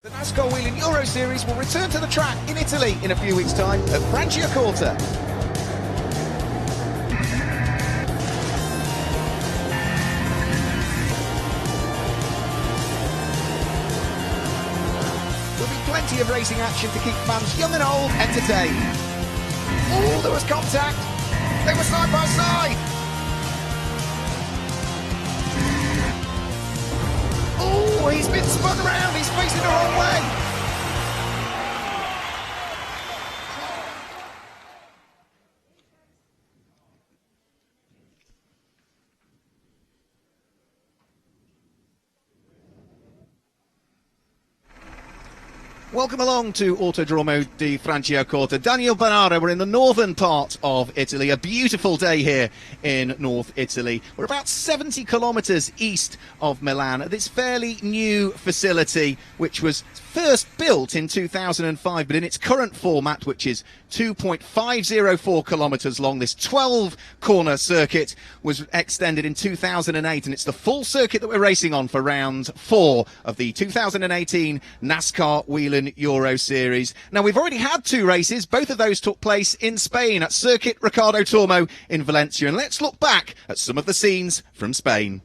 The NASCAR Whelen Euro Series will return to the track in Italy in a few weeks' time at Franciacorta. There'll be plenty of racing action to keep fans young and old entertained. Oh, there was contact. They were side by side. Oh, he's been spun around. He's facing the wrong way. Welcome along to Autodromo di Franciacorta. Daniel Banara, we're in the northern part of Italy. A beautiful day here in North Italy. We're about 70 kilometres east of Milan at this fairly new facility, which was first built in 2005, but in its current format, which is 2.504 kilometres long, this 12-corner circuit was extended in 2008, and it's the full circuit that we're racing on for round 4 of the 2018 NASCAR Whelen Euro Series. Now, we've already had 2 races. Both of those took place in Spain at Circuit Ricardo Tormo in Valencia, and let's look back at some of the scenes from Spain.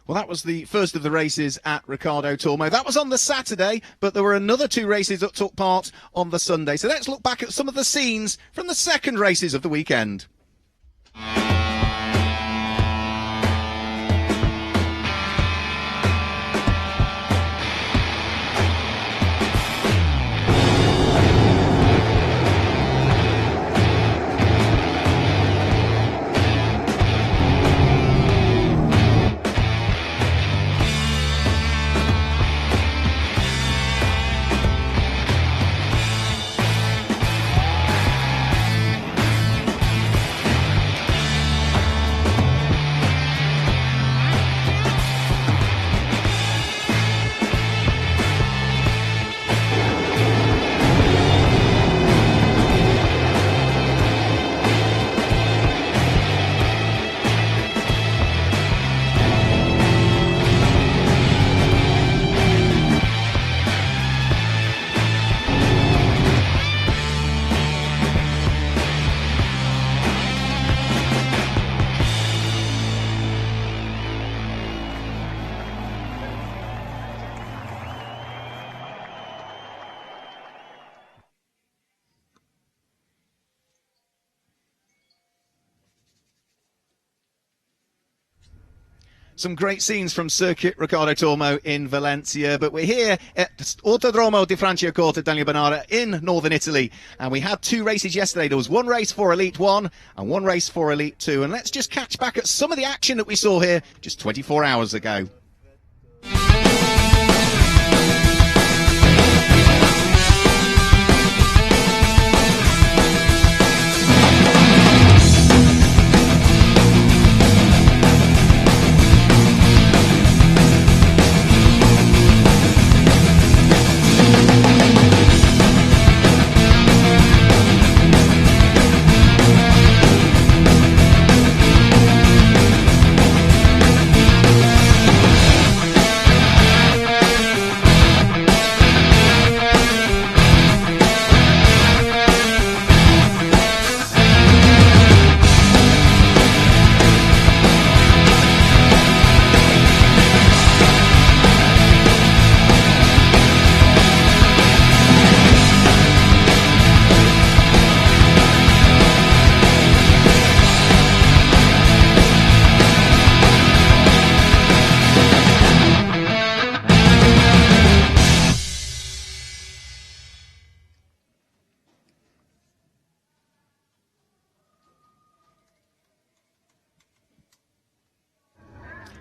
Well, that was the first of the races at Ricardo Tormo. That was on the Saturday, but there were another 2 races that took part on the Sunday. So let's look back at some of the scenes from the second races of the weekend. Some great scenes from Circuit Ricardo Tormo in Valencia, but we're here at Autodromo di Franciacorta, Daniel Banara, in northern Italy, and we had 2 races yesterday. There was 1 race for Elite 1 and 1 race for Elite 2, and let's just catch back at some of the action that we saw here just 24 hours ago.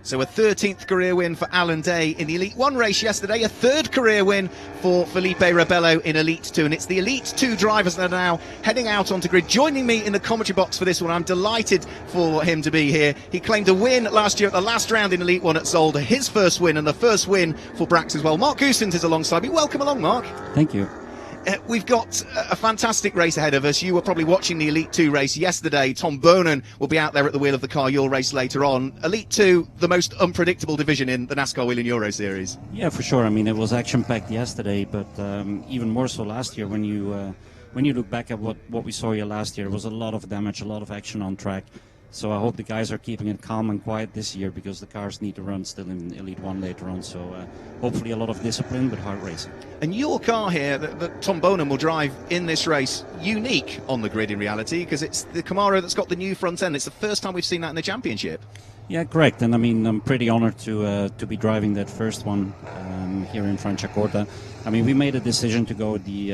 So a 13th career win for Alan Day in the Elite 1 race yesterday, a third career win for Felipe Rebello in Elite 2, and it's the Elite 2 drivers that are now heading out onto grid. Joining me in the commentary box for this one, I'm delighted for him to be here. He claimed a win last year at the last round in Elite 1 at Zolder, his first win and the first win for Brax as well. Mark Goosens is alongside me. Welcome along, Mark. Thank you. We've got a fantastic race ahead of us. You were probably watching the Elite 2 race yesterday. Tom Bonan will be out there at the wheel of the car you'll race later on. Elite 2, the most unpredictable division in the NASCAR Whelen Euro Series. Yeah, for sure. I mean, it was action-packed yesterday, but even more so last year. When you look back at what we saw here last year, it was a lot of damage, a lot of action on track. So I hope the guys are keeping it calm and quiet this year, because the cars need to run still in Elite 1 later on. So hopefully a lot of discipline, but hard racing. And your car here that Tom Bonan will drive in this race, unique on the grid in reality, because it's the Camaro that's got the new front end. It's the first time we've seen that in the championship. Yeah, correct. And I mean, I'm pretty honored to be driving that first one here in Franciacorta. I mean, we made a decision to go the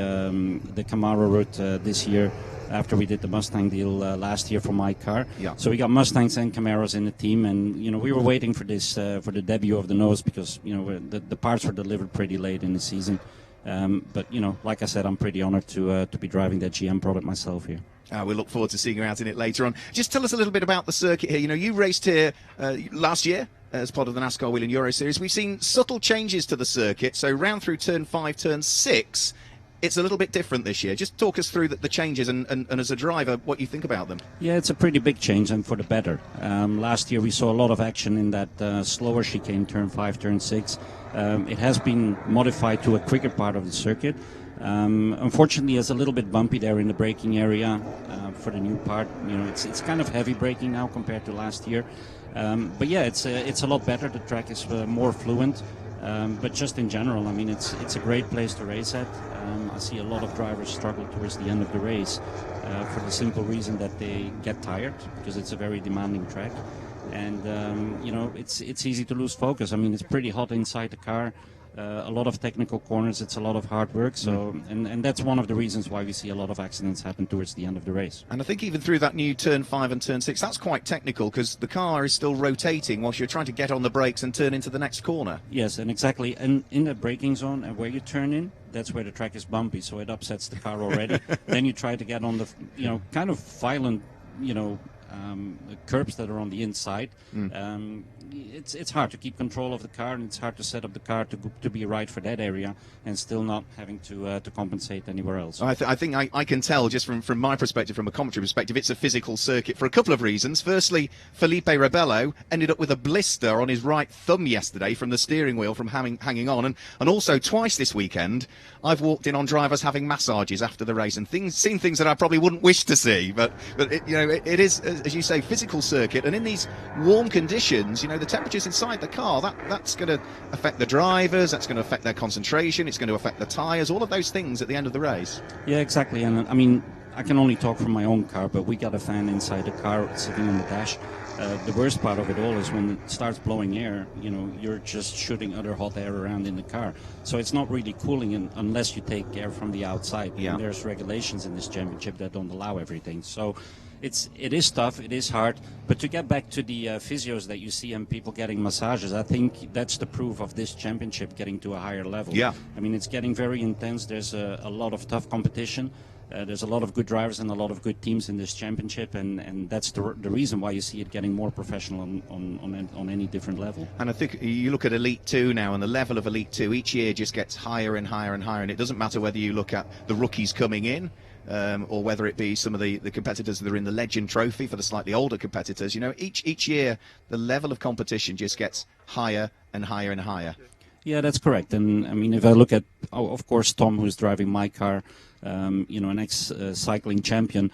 Camaro route this year, after we did the Mustang deal last year for my car. Yeah. So we got Mustangs and Camaros in the team, and we were waiting for this for the debut of the nose, because the parts were delivered pretty late in the season. But like I said, I'm pretty honored to be driving that GM product myself here. We look forward to seeing you out in it later on. Just tell us a little bit about the circuit here. You raced here last year as part of the NASCAR Whelen Euro Series. We've seen subtle changes to the circuit. So round through turn 5, turn 6, it's a little bit different this year. Just talk us through the changes and as a driver, what you think about them. Yeah, it's a pretty big change, and for the better. Last year we saw a lot of action in that slower chicane, turn 5, turn 6. It has been modified to a quicker part of the circuit. Unfortunately, it's a little bit bumpy there in the braking area for the new part. It's kind of heavy braking now compared to last year. But yeah, it's a lot better. The track is more fluent. But just in general, I mean, it's a great place to race at. I see a lot of drivers struggle towards the end of the race for the simple reason that they get tired, because it's a very demanding track. And it's easy to lose focus. I mean, it's pretty hot inside the car. A lot of technical corners, it's a lot of hard work. So, and that's one of the reasons why we see a lot of accidents happen towards the end of the race. And I think even through that new turn 5 and turn 6, that's quite technical, because the car is still rotating whilst you're trying to get on the brakes and turn into the next corner. Yes, and exactly. And in the braking zone, and where you turn in, that's where the track is bumpy, so it upsets the car already. Then you try to get on the, kind of violent, curbs that are on the inside. It's hard to keep control of the car, and it's hard to set up the car to be right for that area, and still not having to compensate anywhere else. I think I can tell just from my perspective, from a commentary perspective, it's a physical circuit for a couple of reasons. Firstly, Felipe Rebello ended up with a blister on his right thumb yesterday from the steering wheel from hanging on, and also twice this weekend I've walked in on drivers having massages after the race and seen things that I probably wouldn't wish to see. But it is, as you say, physical circuit, and in these warm conditions, the temperatures inside the car, that's going to affect the drivers, that's going to affect their concentration, it's going to affect the tyres, all of those things at the end of the race. Yeah, exactly. And I mean, I can only talk from my own car, but we got a fan inside the car sitting on the dash. The worst part of it all is when it starts blowing air, you're just shooting other hot air around in the car. So it's not really cooling unless you take air from the outside. Yeah. And there's regulations in this championship that don't allow everything. So it is tough, it is hard. But to get back to the physios that you see and people getting massages, I think that's the proof of this championship getting to a higher level. Yeah. I mean, it's getting very intense. There's a lot of tough competition. There's a lot of good drivers and a lot of good teams in this championship, and that's the reason why you see it getting more professional on any different level. And I think you look at Elite 2 now, and the level of Elite 2 each year just gets higher and higher and higher, and it doesn't matter whether you look at the rookies coming in, or whether it be some of the competitors that are in the Legend Trophy for the slightly older competitors. Each year the level of competition just gets higher and higher and higher. Yeah, that's correct. And I mean, if I look at, of course, Tom, who's driving my car, an ex-cycling champion,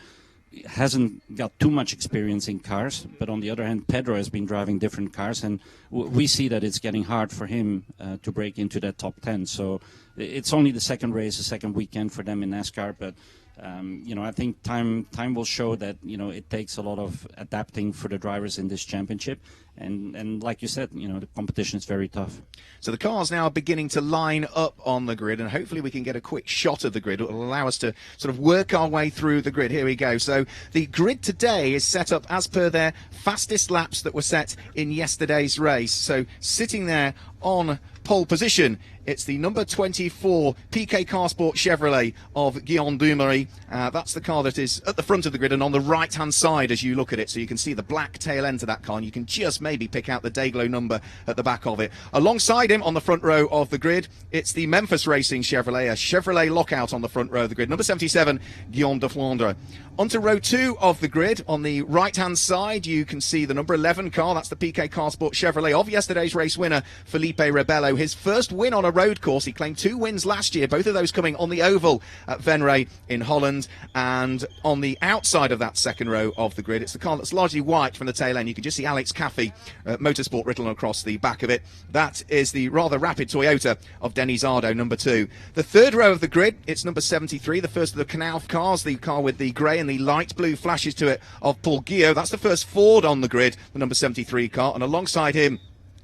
hasn't got too much experience in cars. But on the other hand, Pedro has been driving different cars, and we see that it's getting hard for him to break into that top 10. So it's only the second race, the second weekend for them in NASCAR, but I think time will show that it takes a lot of adapting for the drivers in this championship, and like you said, the competition is very tough. So the cars now are beginning to line up on the grid, and hopefully we can get a quick shot of the grid. It will allow us to sort of work our way through the grid. Here we go. So the grid today is set up as per their fastest laps that were set in yesterday's race. So sitting there on pole position, it's the number 24 PK Carsport Chevrolet of Guillaume Dumery. That's the car that is at the front of the grid and on the right-hand side as you look at it. So you can see the black tail end to that car, and you can just maybe pick out the Dayglow number at the back of it. Alongside him on the front row of the grid, it's the Memphis Racing Chevrolet, a Chevrolet lockout on the front row of the grid. Number 77, Guillaume de Flandre. Onto row 2 of the grid. On the right-hand side, you can see the number 11 car. That's the PK Carsport Chevrolet of yesterday's race winner, Felipe Rebello. His first win on a road course. He claimed 2 wins last year, both of those coming on the oval at Venray in Holland. And on the outside of that second row of the grid, it's the car that's largely white from the tail end. You can just see Alex Caffey Motorsport written across the back of it. That is the rather rapid Toyota of Denis Ardo, number 2. The third row of the grid, it's number 73, the first of the Knauf cars, the car with the grey and the light blue flashes to it of Paul Guillot. That's the first Ford on the grid, the number 73 car, and alongside him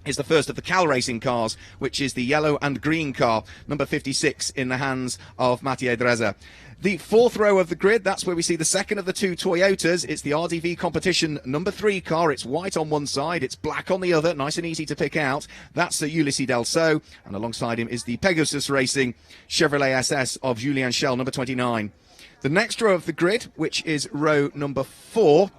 is the first of the Cal Racing cars, which is the yellow and green car, number 56, in the hands of Mathieu Dreza. The fourth row of the grid, that's where we see the second of the 2 Toyotas. It's the RDV Competition number 3 car. It's white on one side, it's black on the other, nice and easy to pick out. That's the Ulysses Delceau, and alongside him is the Pegasus Racing Chevrolet SS of Julien Schell, number 29. The next row of the grid, which is row number 4,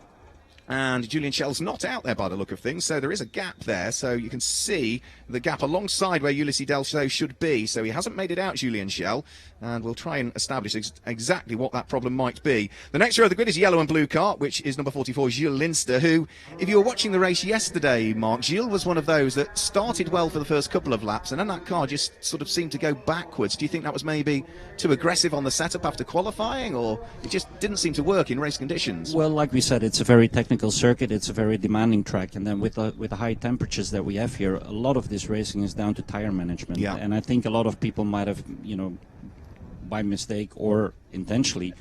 and Julien Schell's not out there by the look of things, so there is a gap there, so you can see the gap alongside where Ulysses Delceau should be. So he hasn't made it out, Julien Schell, and we'll try and establish exactly what that problem might be. The next row of the grid is yellow and blue car, which is number 44, Gilles Linster, who, if you were watching the race yesterday, Mark, Gilles was one of those that started well for the first couple of laps, and then that car just sort of seemed to go backwards. Do you think that was maybe too aggressive on the setup after qualifying, or it just didn't seem to work in race conditions? Well, like we said, it's a very technical circuit, it's a very demanding track, and then with the high temperatures that we have here, a lot of this racing is down to tire management. Yeah. And I think a lot of people might have, by mistake or intentionally,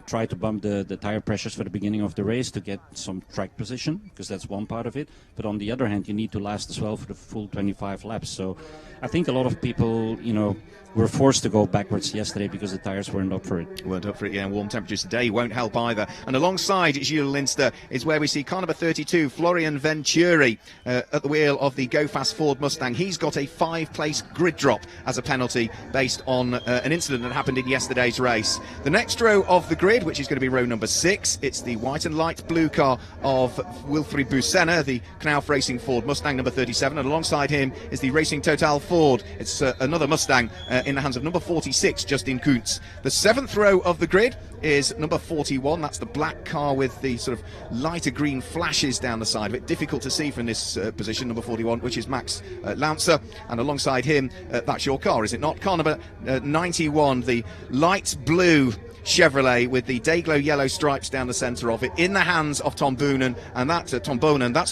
try to bump the tire pressures for the beginning of the race to get some track position, because that's one part of it. But on the other hand, you need to last as well for the full 25 laps. So I think a lot of people, were forced to go backwards yesterday because the tires weren't up for it. Weren't up for it, yeah, and warm temperatures today won't help either. And alongside Gilles Linster is where we see car number 32, Florian Venturi, at the wheel of the Go Fast Ford Mustang. He's got a 5-place grid drop as a penalty based on an incident that happened in yesterday's race. The next row of the grid, which is going to be row number 6, it's the white and light blue car of Wilfried Busenna, the Knauf Racing Ford Mustang, number 37, and alongside him is the Racing Total Ford. It's another Mustang in the hands of number 46, Justin Kuntz. The 7th row of the grid is number 41. That's the black car with the sort of lighter green flashes down the side of it. Difficult to see from this position, number 41, which is Max Launzer. And alongside him, that's your car, is it not? Car number 91, the light blue Chevrolet with the Dayglow yellow stripes down the centre of it, in the hands of Tom Boonen, and that's that's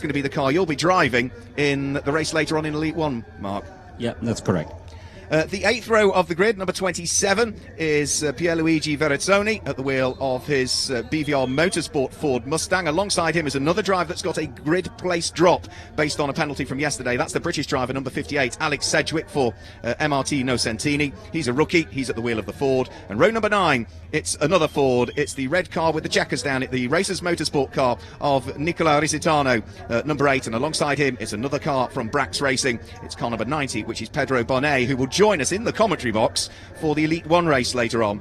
going to be the car you'll be driving in the race later on in Elite 1, Mark. Yeah, that's correct. The 8th row of the grid, number 27, is Pierluigi Verrezzoni at the wheel of his BVR Motorsport Ford Mustang. Alongside him is another driver that's got a grid place drop based on a penalty from yesterday. That's the British driver, number 58, Alex Sedgwick for MRT Nocentini. He's a rookie. He's at the wheel of the Ford. And row number 9, it's another Ford. It's the red car with the checkers down it, the Racers Motorsport car of Nicola Risitano, number 8. And alongside him, it's another car from Brax Racing. It's car number 90, which is Pedro Bonet, who will join us in the commentary box for the Elite 1 race later on.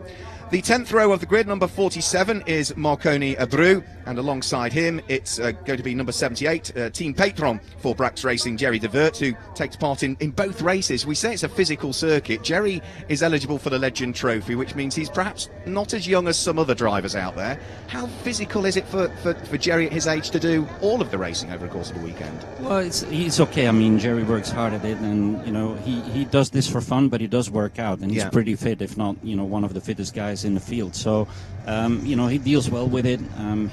The 10th row of the grid, number 47, is Marconi Abreu, and alongside him it's going to be number 78, team patron for Brax Racing, Jerry DeVert, who takes part in both races. We say it's a physical circuit. Jerry is eligible for the Legend Trophy, which means he's perhaps not as young as some other drivers out there. How physical is it for Jerry at his age to do all of the racing over the course of a weekend? Well, he's okay. I mean, Jerry works hard at it, and he does this for fun, but he does work out, and he's pretty fit, if not one of the fittest guys in the field. So he deals well with it.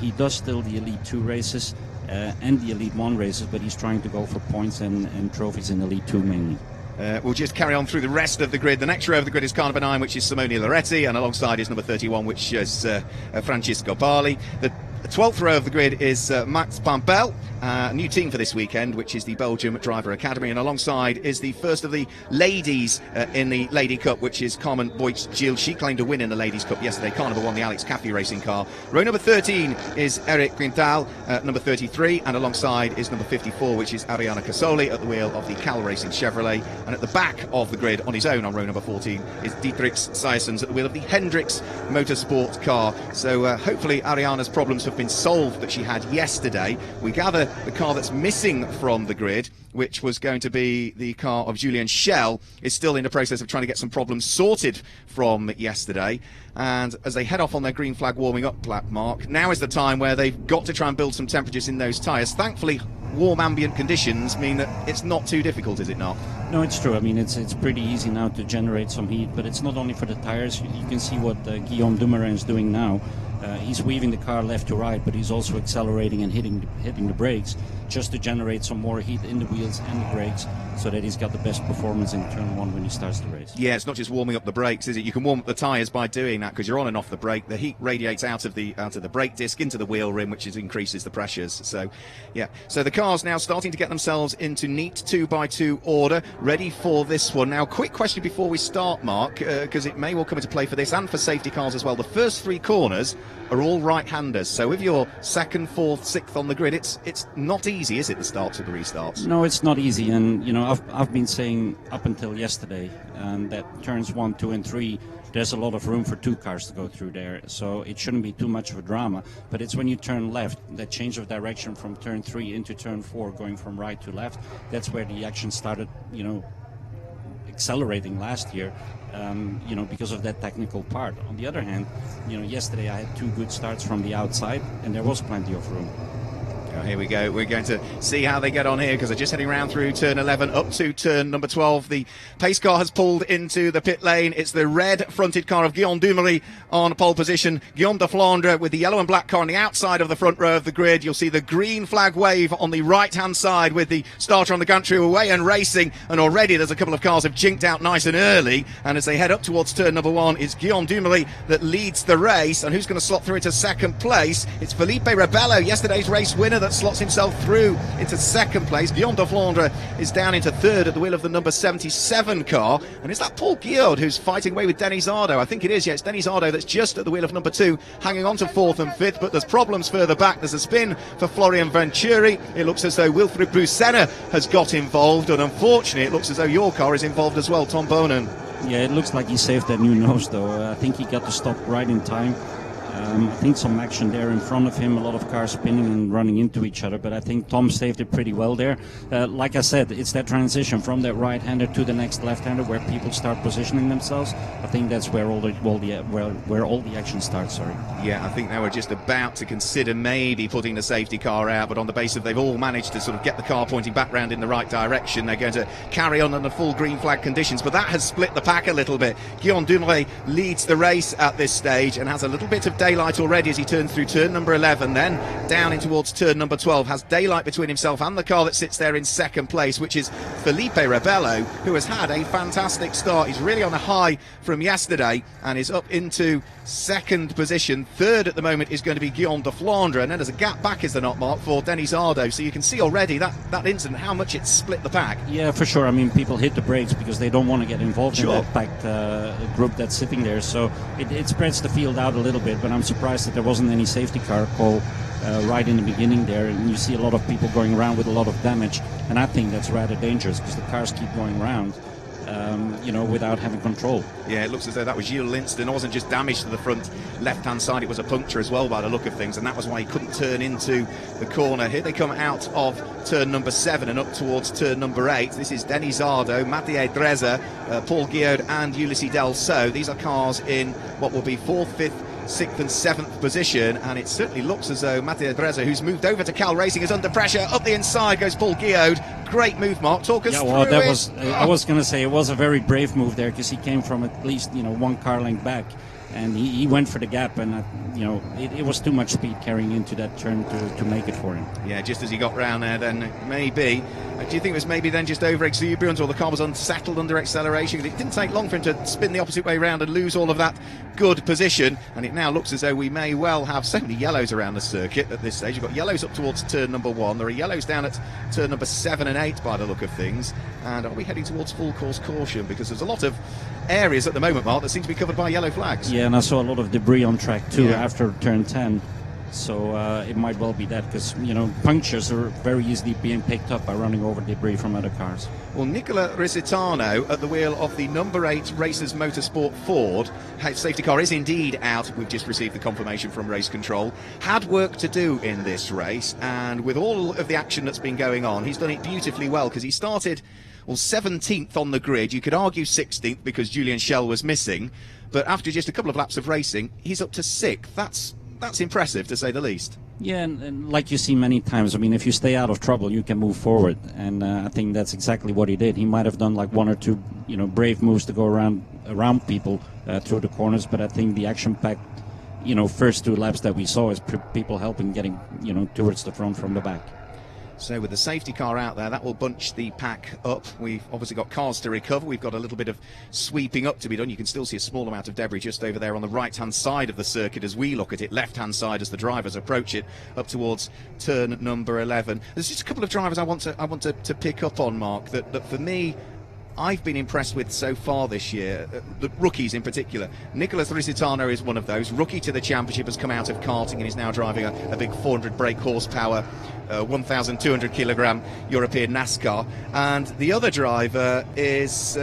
He does still the Elite 2 races and the Elite 1 races, but he's trying to go for points and trophies in Elite 2 mainly. We'll just carry on through the rest of the grid. The next row of the grid is car number 9, which is Simone Loretti, and alongside is number 31, which is Francisco Barli. The 12th row of the grid is Max Pampel, a new team for this weekend, which is the Belgium Driver Academy, and alongside is the first of the ladies in the Lady Cup, which is Carmen Boych-Gilles. She claimed a win in the Ladies Cup yesterday. Car number 1, the Alex Caffey racing car. Row number 13 is Eric Quintal, number 33, and alongside is number 54, which is Ariana Casoli at the wheel of the Cal Racing Chevrolet. And at the back of the grid, on his own on row number 14, is Dietrich Seyssens at the wheel of the Hendricks Motorsport car. So hopefully Ariana's problems have been solved that she had yesterday. We gather the car that's missing from the grid, which was going to be the car of Julien Schell, is still in the process of trying to get some problems sorted from yesterday. And as they head off on their green flag warming up lap, Mark, now is the time where they've got to try and build some temperatures in those tyres. Thankfully, warm ambient conditions mean that it's not too difficult, is it not? No, it's true. I mean, it's pretty easy now to generate some heat, but it's not only for the tires. You can see what Guillaume Dumoulin is doing now. He's weaving the car left to right, but he's also accelerating and hitting the brakes just to generate some more heat in the wheels and the brakes, so that he's got the best performance in turn 1 when he starts the race. Yeah, it's not just warming up the brakes, is it? You can warm up the tyres by doing that, because you're on and off the brake. The heat radiates out of the brake disc into the wheel rim, which increases the pressures. So, yeah. So the car's now starting to get themselves into neat 2x2 order, ready for this one. Now, quick question before we start, Mark, because it may well come into play for this and for safety cars as well. The first 3 corners are all right-handers, so if you're 2nd, 4th, 6th on the grid, it's not easy, is it, the starts or the restarts? No, it's not easy, and you know, I've been saying up until yesterday that turns 1, 2 and 3, there's a lot of room for 2 cars to go through there, so it shouldn't be too much of a drama. But it's when you turn left, that change of direction from turn 3 into turn 4, going from right to left, that's where the action started, you know, accelerating last year, you know, because of that technical part. On the other hand, you know, yesterday I had 2 good starts from the outside, and there was plenty of room. Oh, here we go. We're going to see how they get on here, because they're just heading round through turn 11 up to turn number 12. The pace car has pulled into the pit lane. It's the red-fronted car of Guillaume Dumoulin on pole position. Guillaume de Flandre with the yellow and black car on the outside of the front row of the grid. You'll see the green flag wave on the right-hand side with the starter on the gantry away and racing. And already there's a couple of cars have jinked out nice and early. And as they head up towards turn number 1, it's Guillaume Dumoulin that leads the race. And who's going to slot through into 2nd place? It's Felipe Rebello, yesterday's race winner, that slots himself through into 2nd place. Guillaume de Flandre is down into 3rd at the wheel of the number 77 car. And is that Paul Guillaume who's fighting away with Denis Ardo? I think it is, yeah. It's Denis Ardo that's just at the wheel of number 2, hanging on to 4th and 5th, but there's problems further back. There's a spin for Florian Venturi. It looks as though Wilfried Brusena has got involved, and unfortunately it looks as though your car is involved as well, Tom Bonan. Yeah, it looks like he saved that new nose, though. I think he got to stop right in time. I think some action there in front of him, a lot of cars spinning and running into each other, but I think Tom saved it pretty well there. Like I said, it's that transition from that right-hander to the next left-hander where people start positioning themselves. I think that's where all the action starts. Sorry. Yeah, I think they were just about to consider maybe putting the safety car out, but on the basis they've all managed to sort of get the car pointing back round in the right direction, they're going to carry on under full green flag conditions. But that has split the pack a little bit. Guillaume Dumoulin leads the race at this stage and has a little bit of daylight already as he turns through turn number 11, then down in towards turn number 12, has daylight between himself and the car that sits there in 2nd place, which is Felipe Rebello, who has had a fantastic start. He's really on a high from yesterday and is up into 2nd position. 3rd at the moment is going to be Guillaume de Flandre, and then there's a gap back, is the not, Mark, for Denis Ardo. So you can see already that incident, how much it split the pack. Yeah, for sure. I mean, people hit the brakes because they don't want to get involved in that packed group that's sitting there. So it spreads the field out a little bit, but I'm surprised that there wasn't any safety car call right in the beginning there, and you see a lot of people going around with a lot of damage, and I think that's rather dangerous because the cars keep going around, you know, without having control. Yeah, it looks as though that was Gilles Linston. It wasn't just damage to the front left-hand side, it was a puncture as well by the look of things, and that was why he couldn't turn into the corner. Here they come out of turn number 7 and up towards turn number 8. This is Denis Ardo, Mathieu Drezer, Paul Guillaume and Ulysses Delso. These are cars in what will be 4th, 5th, 6th and 7th position, and it certainly looks as though Mathieu Drezer, who's moved over to Cal Racing, is under pressure. Up the inside goes Paul Guillaume. Great move, Mark. Talk us through that it. was I was going to say it was a very brave move there, because he came from at least, you know, 1 car length back, and he went for the gap, and it was too much speed carrying into that turn to make it for him. Yeah, just as he got round there, then maybe. Do you think it was maybe then just over exuberance, or the car was unsettled under acceleration? Because it didn't take long for him to spin the opposite way round and lose all of that good position, and it now looks as though we may well have so many yellows around the circuit at this stage. You've got yellows up towards turn number 1, there are yellows down at turn number 7 and 8 by the look of things, and are we heading towards full course caution? Because there's a lot of areas at the moment, Mark, that seem to be covered by yellow flags. Yeah, and I saw a lot of debris on track too after turn 10. So it might well be that, because punctures are very easily being picked up by running over debris from other cars. Well, Nicola Risitano at the wheel of the number 8 Racers Motorsport Ford. Safety car is indeed out. We've just received the confirmation from race control. Had work to do in this race, and with all of the action that's been going on, he's done it beautifully well, because he started 17th on the grid. You could argue 16th because Julian Schell was missing, but after just a couple of laps of racing, he's up to 6th. That's impressive, to say the least. Yeah, and like you see many times, I mean, if you stay out of trouble, you can move forward. And I think that's exactly what he did. He might have done like one or two, brave moves to go around people through the corners. But I think the action-packed, first 2 laps that we saw is people helping getting, towards the front from the back. So with the safety car out there, that will bunch the pack up. We've obviously got cars to recover. We've got a little bit of sweeping up to be done. You can still see a small amount of debris just over there on the right-hand side of the circuit as we look at it, left-hand side as the drivers approach it, up towards turn number 11. There's just a couple of drivers I want to pick up on, Mark, that for me, I've been impressed with so far this year, the rookies in particular. Nicolas Risitano is one of those. Rookie to the championship, has come out of karting and is now driving a big 400 brake horsepower, 1,200 kilogram European NASCAR. And the other driver is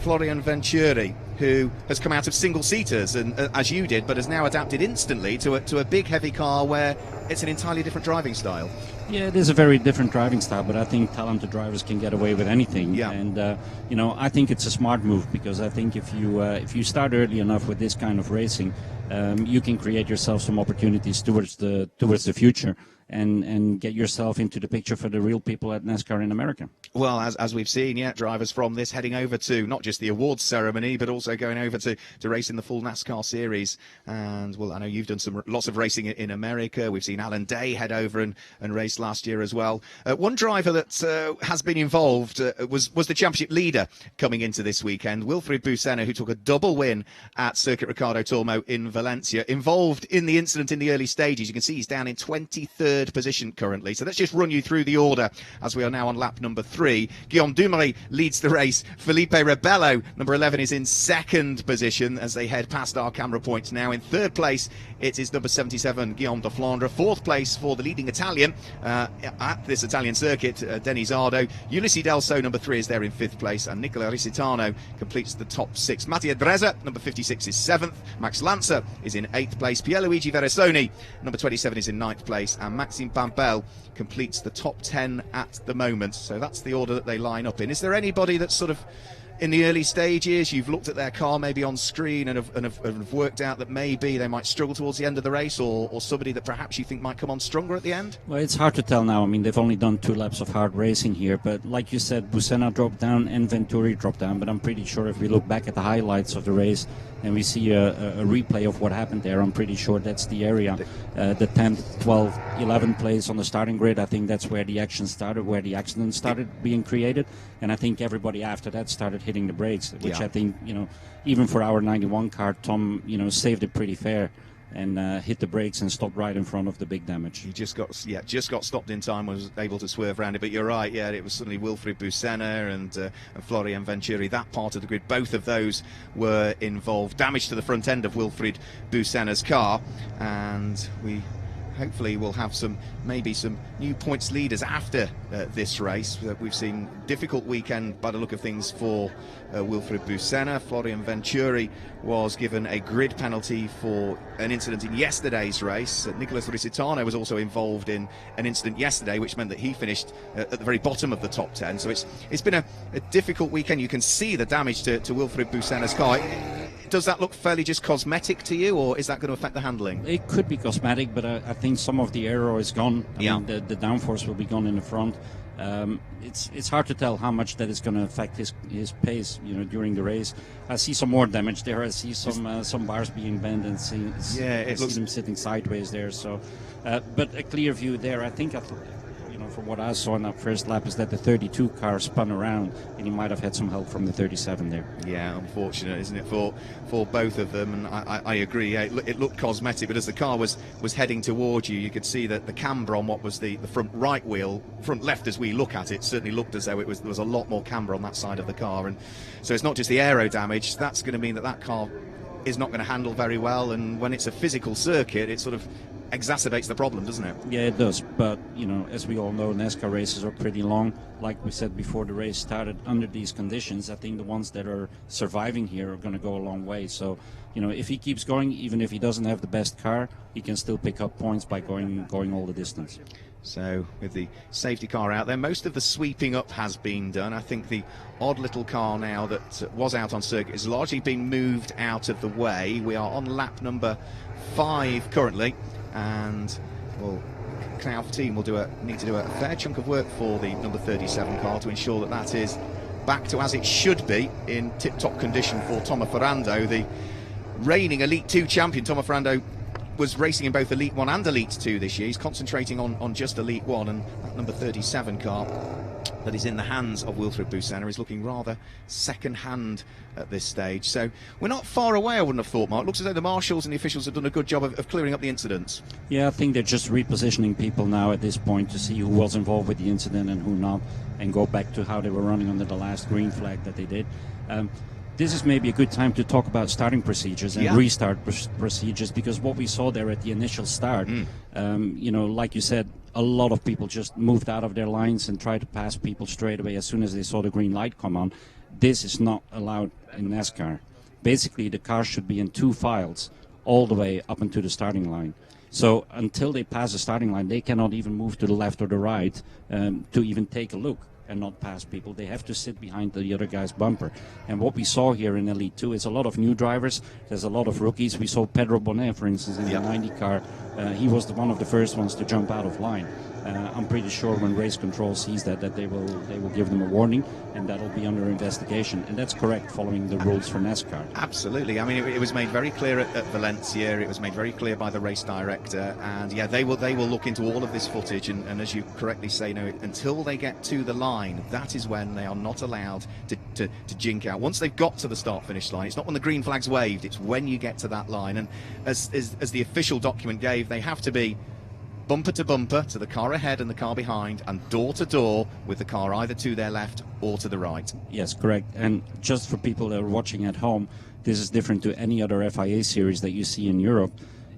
Florian Venturi, who has come out of single-seaters, and as you did, but has now adapted instantly to a big, heavy car where it's an entirely different driving style. Yeah, it is a very different driving style, but I think talented drivers can get away with anything. Yeah. And I think it's a smart move, because I think if you start early enough with this kind of racing, you can create yourself some opportunities towards the future. And get yourself into the picture for the real people at NASCAR in America. Well, as we've seen, drivers from this heading over to not just the awards ceremony, but also going over to race in the full NASCAR series. And, well, I know you've done lots of racing in America. We've seen Alan Day head over and race last year as well. One driver that has been involved was the championship leader coming into this weekend, Wilfried Busenna, who took a double win at Circuit Ricardo Tormo in Valencia. Involved in the incident in the early stages. You can see he's down in 23rd position currently. So let's just run you through the order as we are now on lap number 3. Guillaume Dumoulin leads the race. Felipe Rebello, number 11, is in 2nd position as they head past our camera points now. In 3rd place, it is number 77, Guillaume de Flandre. 4th place for the leading Italian at this Italian circuit, Denis Ardo. Ulysses Delso, number 3, is there in 5th place, and Nicola Risitano completes the top 6. Mattia Dresa, number 56, is 7th. Max Lanza is in 8th place. Pierluigi Veresoni, number 27, is in 9th place, and Maxime Pampel completes the top 10 at the moment. So that's the order that they line up in. Is there anybody that's sort of in the early stages, you've looked at their car maybe on screen and have worked out that maybe they might struggle towards the end of the race, or somebody that perhaps you think might come on stronger at the end? Well, it's hard to tell now. I mean, they've only done 2 laps of hard racing here, but like you said, Busenna dropped down and Venturi dropped down, but I'm pretty sure if we look back at the highlights of the race and we see a replay of what happened there, I'm pretty sure that's the area. The 10th, 12th, 11th place on the starting grid, I think that's where the action started, where the accident started being created, and I think everybody after that started hitting the brakes, which I think, even for our 91 car, Tom, saved it pretty fair and hit the brakes and stopped right in front of the big damage. He just got stopped in time, was able to swerve around it. But you're right, it was suddenly Wilfried Busenna and Florian Venturi, that part of the grid. Both of those were involved. Damage to the front end of Wilfried Busenna's car, and we hopefully we'll have maybe some new points leaders after this race. We've seen difficult weekend by the look of things for Wilfried Busenna. Florian Venturi was given a grid penalty for an incident in yesterday's race. Nicolas Risitano was also involved in an incident yesterday, which meant that he finished at the very bottom of the top 10. So it's been a difficult weekend. You can see the damage to Wilfried Busenna's car. Does that look fairly just cosmetic to you, or is that going to affect the handling? It could be cosmetic, but I think some of the aero is gone. I mean, the downforce will be gone in the front. It's hard to tell how much that is going to affect his pace, during the race. I see some more damage there. I see some bars being bent, and see him sitting sideways there. So, but a clear view there. I think, from what I saw in that first lap, is that the 32 car spun around, and he might have had some help from the 37 there. Yeah, unfortunate, isn't it, for both of them? And I agree. Yeah, it looked cosmetic, but as the car was heading towards you, you could see that the camber on what was the front right wheel, front left as we look at it, certainly looked as though there was a lot more camber on that side of the car. And so it's not just the aero damage. That's going to mean that car is not going to handle very well. And when it's a physical circuit, it sort of exacerbates the problem, doesn't it? Yeah, it does. But, as we all know, NASCAR races are pretty long. Like we said before the race started, under these conditions, I think the ones that are surviving here are going to go a long way. So, if he keeps going, even if he doesn't have the best car, he can still pick up points by going all the distance. So with the safety car out there, most of the sweeping up has been done. I think the odd little car now that was out on circuit has largely been moved out of the way. We are on lap number 5 currently, and well, Knauf team will need to do a fair chunk of work for the number 37 car to ensure that is back to as it should be in tip-top condition for Tomo Ferrando, the reigning Elite 2 champion. Tomo Ferrando was racing in both Elite 1 and Elite 2 this year. He's concentrating on just Elite 1, and that number 37 car that is in the hands of Wilfred Busena is looking rather second-hand at this stage. So we're not far away, I wouldn't have thought, Mark. Looks as though the marshals and the officials have done a good job of clearing up the incidents. Yeah, I think they're just repositioning people now at this point to see who was involved with the incident and who not, and go back to how they were running under the last green flag that they did. This is maybe a good time to talk about starting procedures and restart procedures, because what we saw there at the initial start, like you said, a lot of people just moved out of their lines and tried to pass people straight away as soon as they saw the green light come on. This is not allowed in NASCAR. Basically, the car should be in 2 files all the way up into the starting line. So until they pass the starting line, they cannot even move to the left or the right to even take a look and not pass people. They have to sit behind the other guy's bumper. And what we saw here in Elite 2 is a lot of new drivers. There's a lot of rookies. We saw Pedro Bonet, for instance, in the 90 car. He was one of the first ones to jump out of line. I'm pretty sure when race control sees that they will give them a warning, and that'll be under investigation. And that's correct, following the rules for NASCAR. Absolutely. I mean, it was made very clear at Valencia. It was made very clear by the race director, and they will look into all of this footage. And as you correctly say, until they get to the line, that is when they are not allowed to jink out. Once they've got to the start-finish line, it's not when the green flag's waved. It's when you get to that line. And as the official document gave, they have to be bumper to bumper to the car ahead and the car behind, and door to door with the car either to their left or to the right. Yes, correct. And just for people that are watching at home, this is different to any other FIA series that you see in Europe.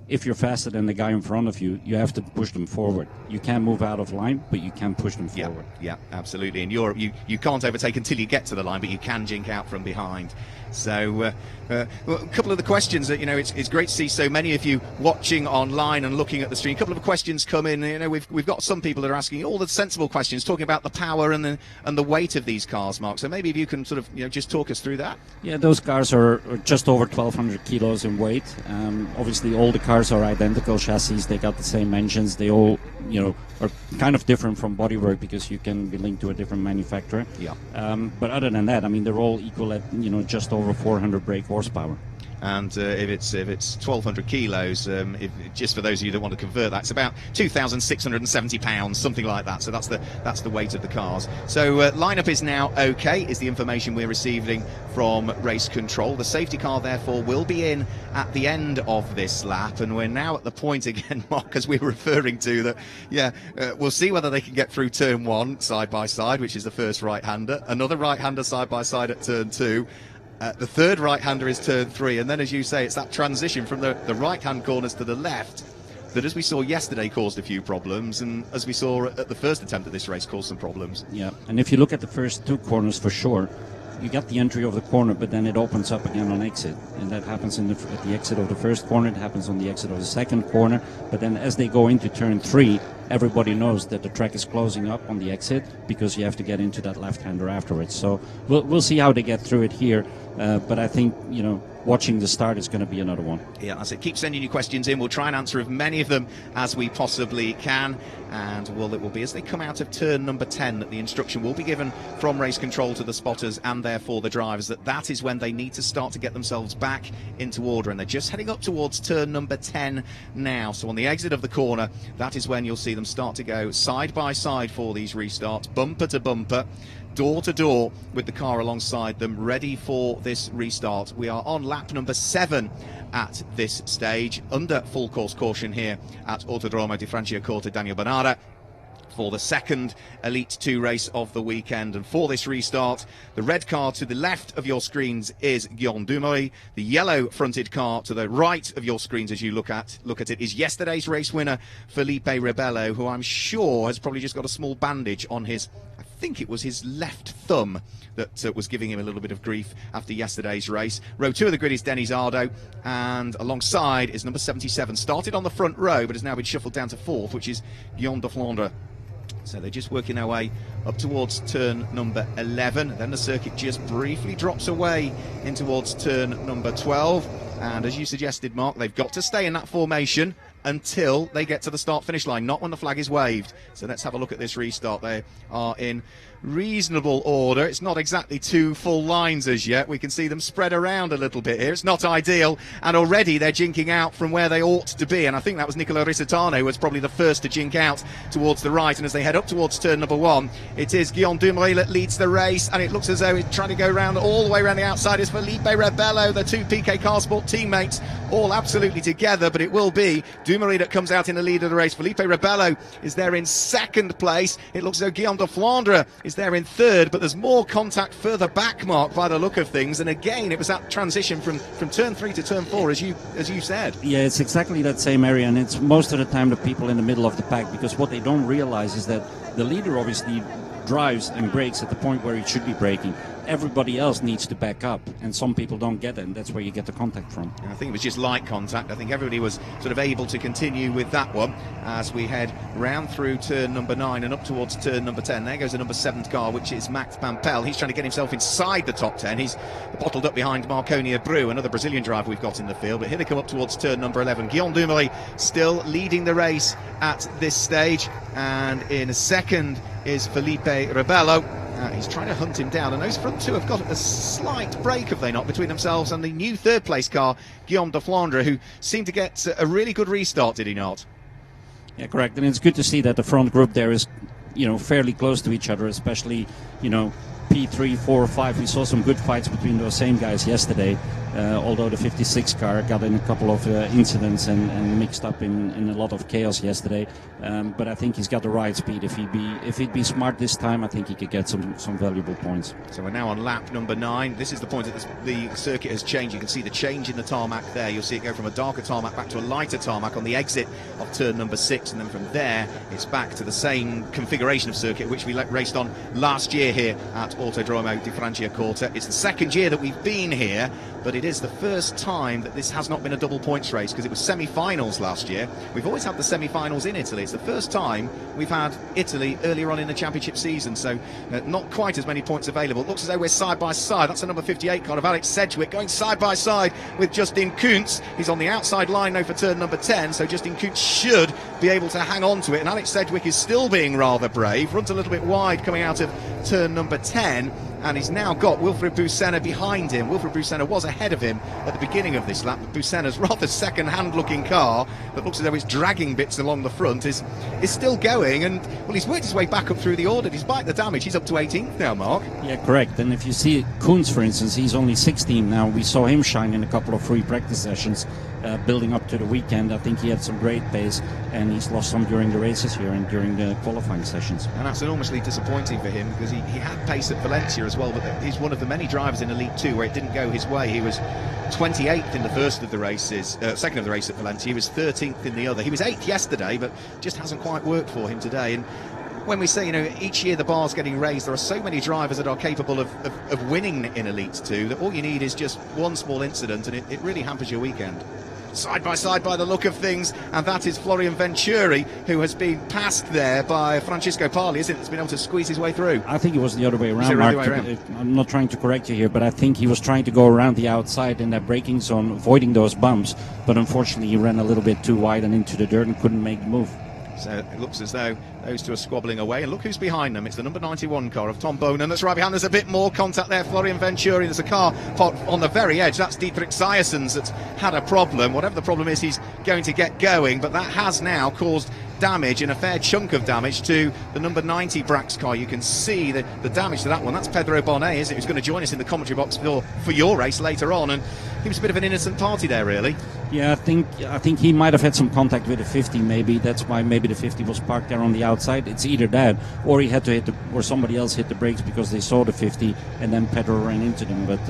If you're faster than the guy in front of you, you have to push them forward. You can't move out of line, but you can push them forward. Yeah, absolutely. In Europe, you can't overtake until you get to the line, but you can jink out from behind. So a couple of the questions that, it's great to see so many of you watching online and looking at the stream. A couple of questions come in. We've got some people that are asking all the sensible questions, talking about the power and the weight of these cars, Mark. So maybe if you can sort of just talk us through that. Yeah, those cars are just over 1,200 kilos in weight. Obviously, all the cars are identical chassis. They got the same engines. They all are kind of different from bodywork because you can be linked to a different manufacturer. Yeah. But other than that, I mean, they're all equal at just over 400 brake horsepower. And if it's 1,200 kilos, just for those of you that want to convert that, it's about 2,670 pounds, something like that. So that's the weight of the cars. So lineup is now okay, is the information we're receiving from race control. The safety car, therefore, will be in at the end of this lap, and we're now at the point again, Mark, as we were referring to, that we'll see whether they can get through turn 1 side by side, which is the first right-hander, another right-hander side by side at turn 2. The third right-hander is turn 3, and then, as you say, it's that transition from the right-hand corners to the left that, as we saw yesterday, caused a few problems, and as we saw at the first attempt at this race, caused some problems. Yeah, and if you look at the first 2 corners for sure, you got the entry of the corner, but then it opens up again on exit, and that happens at the exit of the first corner. It happens on the exit of the second corner, but then as they go into turn 3, everybody knows that the track is closing up on the exit because you have to get into that left-hander afterwards. So we'll see how they get through it here, but I think watching the start is going to be another one. Yeah, that's it. Keep sending your questions in. We'll try and answer as many of them as we possibly can. And it will be as they come out of turn number 10 that the instruction will be given from race control to the spotters and therefore the drivers that is when they need to start to get themselves back into order. And they're just heading up towards turn number 10 now. So on the exit of the corner, that is when you'll see them start to go side by side for these restarts, bumper to bumper, door to door, with the car alongside them, ready for this restart. We are on lap number 7 at this stage, under full course caution here at Autodromo di Franciacorta Daniel Bernarda, for the second Elite 2 race of the weekend. And for this restart, the red car to the left of your screens is Guillaume Dumoulin. The yellow fronted car to the right of your screens as you look at it is yesterday's race winner Felipe Rebello, who I'm sure has probably just got a small bandage on his, I think it was his left thumb that was giving him a little bit of grief after yesterday's race. Row 2 of the grid is Denis Ardo, and alongside is number 77. Started on the front row but has now been shuffled down to 4th, which is Guillaume de Flandre. So they're just working their way up towards turn number 11. Then the circuit just briefly drops away in towards turn number 12. And as you suggested, Mark, they've got to stay in that formation until they get to the start-finish line, not when the flag is waved. So let's have a look at this restart. They are in reasonable order. It's not exactly 2 full lines as yet. We can see them spread around a little bit here. It's not ideal, and already they're jinking out from where they ought to be. And I think that was Nicola Risitano who was probably the first to jink out towards the right. And as they head up towards turn number 1, it is Guillaume Dumoulin that leads the race, and it looks as though it's trying to go around all the way around the outside is Felipe Rebello, the 2 PK Carsport teammates, all absolutely together. But it will be Dumoulin that comes out in the lead of the race. Felipe Rebello is there in 2nd place. It looks as though Guillaume de Flandre is there in 3rd, but there's more contact further back, Mark, by the look of things. And again, it was that transition from turn 3 to turn 4, as you said. Yeah, it's exactly that same area, and it's most of the time the people in the middle of the pack, because what they don't realize is that the leader obviously drives and brakes at the point where he should be braking. Everybody else needs to back up, and some people don't get it, and that's where you get the contact from. I think it was just light contact. I think everybody was sort of able to continue with that one as we head round through turn number 9 and up towards turn number 10. There goes the number 7th car, which is Max Pampel. He's trying to get himself inside the top 10. He's bottled up behind Marconi Abreu, another Brazilian driver we've got in the field. But here they come up towards turn number 11. Guillaume Dumoulin still leading the race at this stage, and in 2nd is Felipe Rebello. He's trying to hunt him down, and those front 2 have got a slight break, have they not, between themselves and the new 3rd place car, Guillaume de Flandre, who seemed to get a really good restart, did he not? Yeah, correct. And it's good to see that the front group there is, fairly close to each other, especially, P3, 4, 5. We saw some good fights between those same guys yesterday, although the 56 car got in a couple of incidents and mixed up in a lot of chaos yesterday. But I think he's got the right speed. If he'd be smart this time, I think he could get some valuable points. So we're now on lap number 9. This is the point that the circuit has changed. You can see the change in the tarmac there. You'll see it go from a darker tarmac back to a lighter tarmac on the exit of turn number 6, and then from there it's back to the same configuration of circuit which we raced on last year here at Autodromo di Franciacorta. It's the 2nd year that we've been here, but it is the first time that this has not been a double points race, because it was semi-finals last year. We've always had the semi-finals in Italy. It's the first time we've had Italy earlier on in the championship season, so not quite as many points available. It looks as though we're side by side. That's the number 58 car of Alex Sedgwick going side by side with Justin Kuntz. He's on the outside line now for turn number 10, so Justin Kuntz should be able to hang on to it, and Alex Sedgwick is still being rather brave. Runs a little bit wide coming out of turn number 10, and he's now got Wilfred Busenna behind him. Wilfred Busenna was ahead of him at the beginning of this lap, but Busenna's rather second-hand looking car that looks as though it's dragging bits along the front is still going, and well, he's worked his way back up through the order despite the damage. He's up to 18th now, Mark. Yeah, correct. And if you see Kuntz, for instance, he's only 16 now. We saw him shine in a couple of free practice sessions building up to the weekend. I think he had some great pace, and he's lost some during the races here and during the qualifying sessions. And that's enormously disappointing for him, because he had pace at Valencia as well, but he's one of the many drivers in Elite 2 where it didn't go his way. He was 28th in the first of the races, second of the race at Valencia. He was 13th in the other. He was 8th yesterday, but just hasn't quite worked for him today. And when we say, each year the bar's getting raised, there are so many drivers that are capable of winning in Elite 2 that all you need is just one small incident, and it really hampers your weekend. side by side by the look of things, and that is Florian Venturi, who has been passed there by Francesco Parli, isn't it? He's been able to squeeze his way through. I think it was the other way around, the Mark. other way around? I'm not trying to correct you here, but I think he was trying to go around the outside in that braking zone, avoiding those bumps, but unfortunately he ran a little bit too wide and into the dirt and couldn't make the move. So it looks as though those two are squabbling away, and look who's behind them. It's the number 91 car of Tom Bonen that's right behind. There's a bit more contact there. Florian Venturi, there's a car on the very edge. That's Dietrich Syersens that's had a problem. Whatever the problem is, he's going to get going, but that has now caused damage, and a fair chunk of damage to the number 90 Brax car. You can see the damage to that one. That's Pedro Bonet, isn't it, who's going to join us in the commentary box for your race later on, and he was a bit of an innocent party there, really. Yeah, I think he might have had some contact with the 50. Maybe that's why maybe the 50 was parked there on the outside. It's either that, or he had to or somebody else hit the brakes because they saw the 50, and then Pedro ran into them. But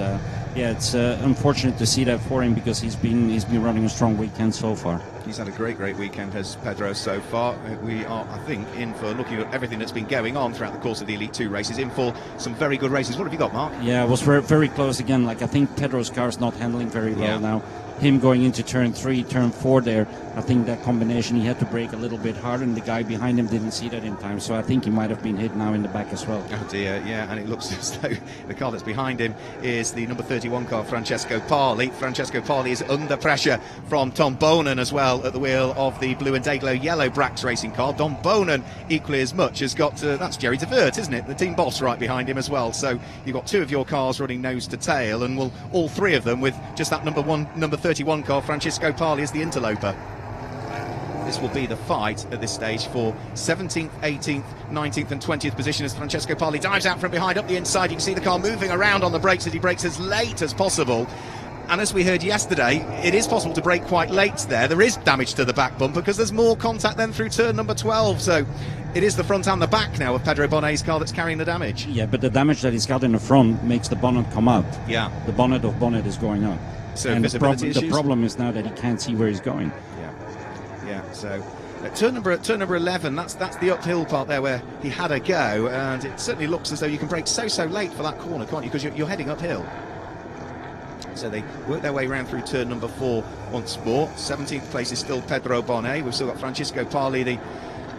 yeah, it's unfortunate to see that for him because he's been running a strong weekend so far. He's had a great weekend, has Pedro, so far. We are, I think, in for looking at everything that's been going on throughout the course of the Elite 2 races, in for some very good races. What have you got, Mark? Yeah, it was very, very close again. Like, I think Pedro's car's not handling very well now. Him going into turn 3, turn 4 there, I think that combination, he had to brake a little bit harder, and the guy behind him didn't see that in time, so I think he might have been hit now in the back as well. Oh dear, yeah, and it looks as though the car that's behind him is the number 31 car, Francesco Parli. Francesco Parli is under pressure from Tom Bonen as well at the wheel of the blue and day-glow yellow Brax racing car. Tom Bonen, equally as much, has got, that's Jerry de Vert, isn't it? The team boss right behind him as well. So you've got two of your cars running nose to tail, and all three of them with just that number 31 car, Francesco Parli, as the interloper. This will be the fight at this stage for 17th, 18th, 19th and 20th position as Francesco Parli dives out from behind up the inside. You can see the car moving around on the brakes as he brakes as late as possible. And as we heard yesterday, it is possible to brake quite late there. There is damage to the back bumper because there's more contact then through turn number 12. So it is the front and the back now of Pedro Bonet's car that's carrying the damage. Yeah, but the damage that he's got in the front makes the bonnet come up. Yeah. The bonnet of bonnet is going up. So and visibility the problem is now that he can't see where he's going. Yeah, so turn number 11, that's the uphill part there where he had a go, and it certainly looks as though you can brake so late for that corner, can't you, because you're heading uphill. So they work their way around through turn number 4 once more. 17th place is still Pedro Bonet. We've still got Francesco Parli, the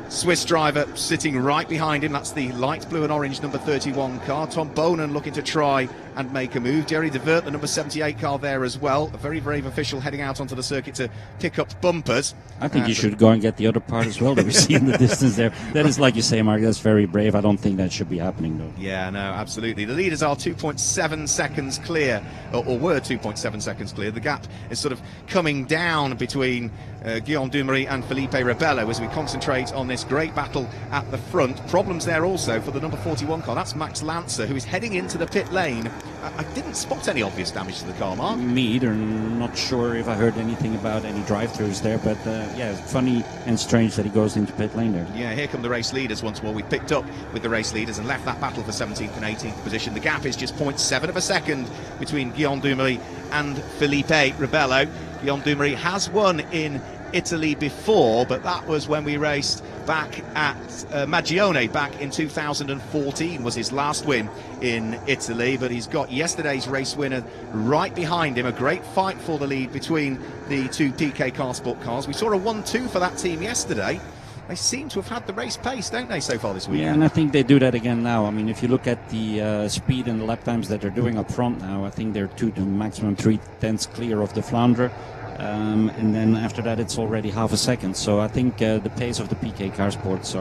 Swiss driver, sitting right behind him. That's the light blue and orange number 31 car. Tom Bonen looking to try and make a move. Jerry de Vert, the number 78 car there as well. A very brave official heading out onto the circuit to pick up bumpers. I think you should go and get the other part as well that we see in the distance there. That is, like you say, Mark, that's very brave. I don't think that should be happening, though. Yeah, no, absolutely. The leaders are 2.7 seconds clear, or were 2.7 seconds clear. The gap is sort of coming down between Guillaume Dumery and Felipe Rebello as we concentrate on this great battle at the front. Problems there also for the number 41 car. That's Max Lancer, who is heading into the pit lane. I didn't spot any obvious damage to the car, Mark. Me either. Not sure if I heard anything about any drive-thrus there, but yeah, it's funny and strange that he goes into pit lane there. Yeah, here come the race leaders once more. We picked up with the race leaders and left that battle for 17th and 18th position. The gap is just 0.7 of a second between Guillaume Dumery and Felipe Rebello. Guillaume Dumery has won in Italy before, but that was when we raced back at Magione back in 2014 was his last win in Italy, but he's got yesterday's race winner right behind him. A great fight for the lead between the two PK Car Sport cars. We saw a 1-2 for that team yesterday. They seem to have had the race pace, don't they, so far this week? Yeah, and I think they do that again now. I mean, if you look at the speed and the lap times that they're doing up front now, I think they're 2 to maximum 3 tenths clear of the Flandre. And then after that, it's already half a second. So I think the pace of the PK Car Sports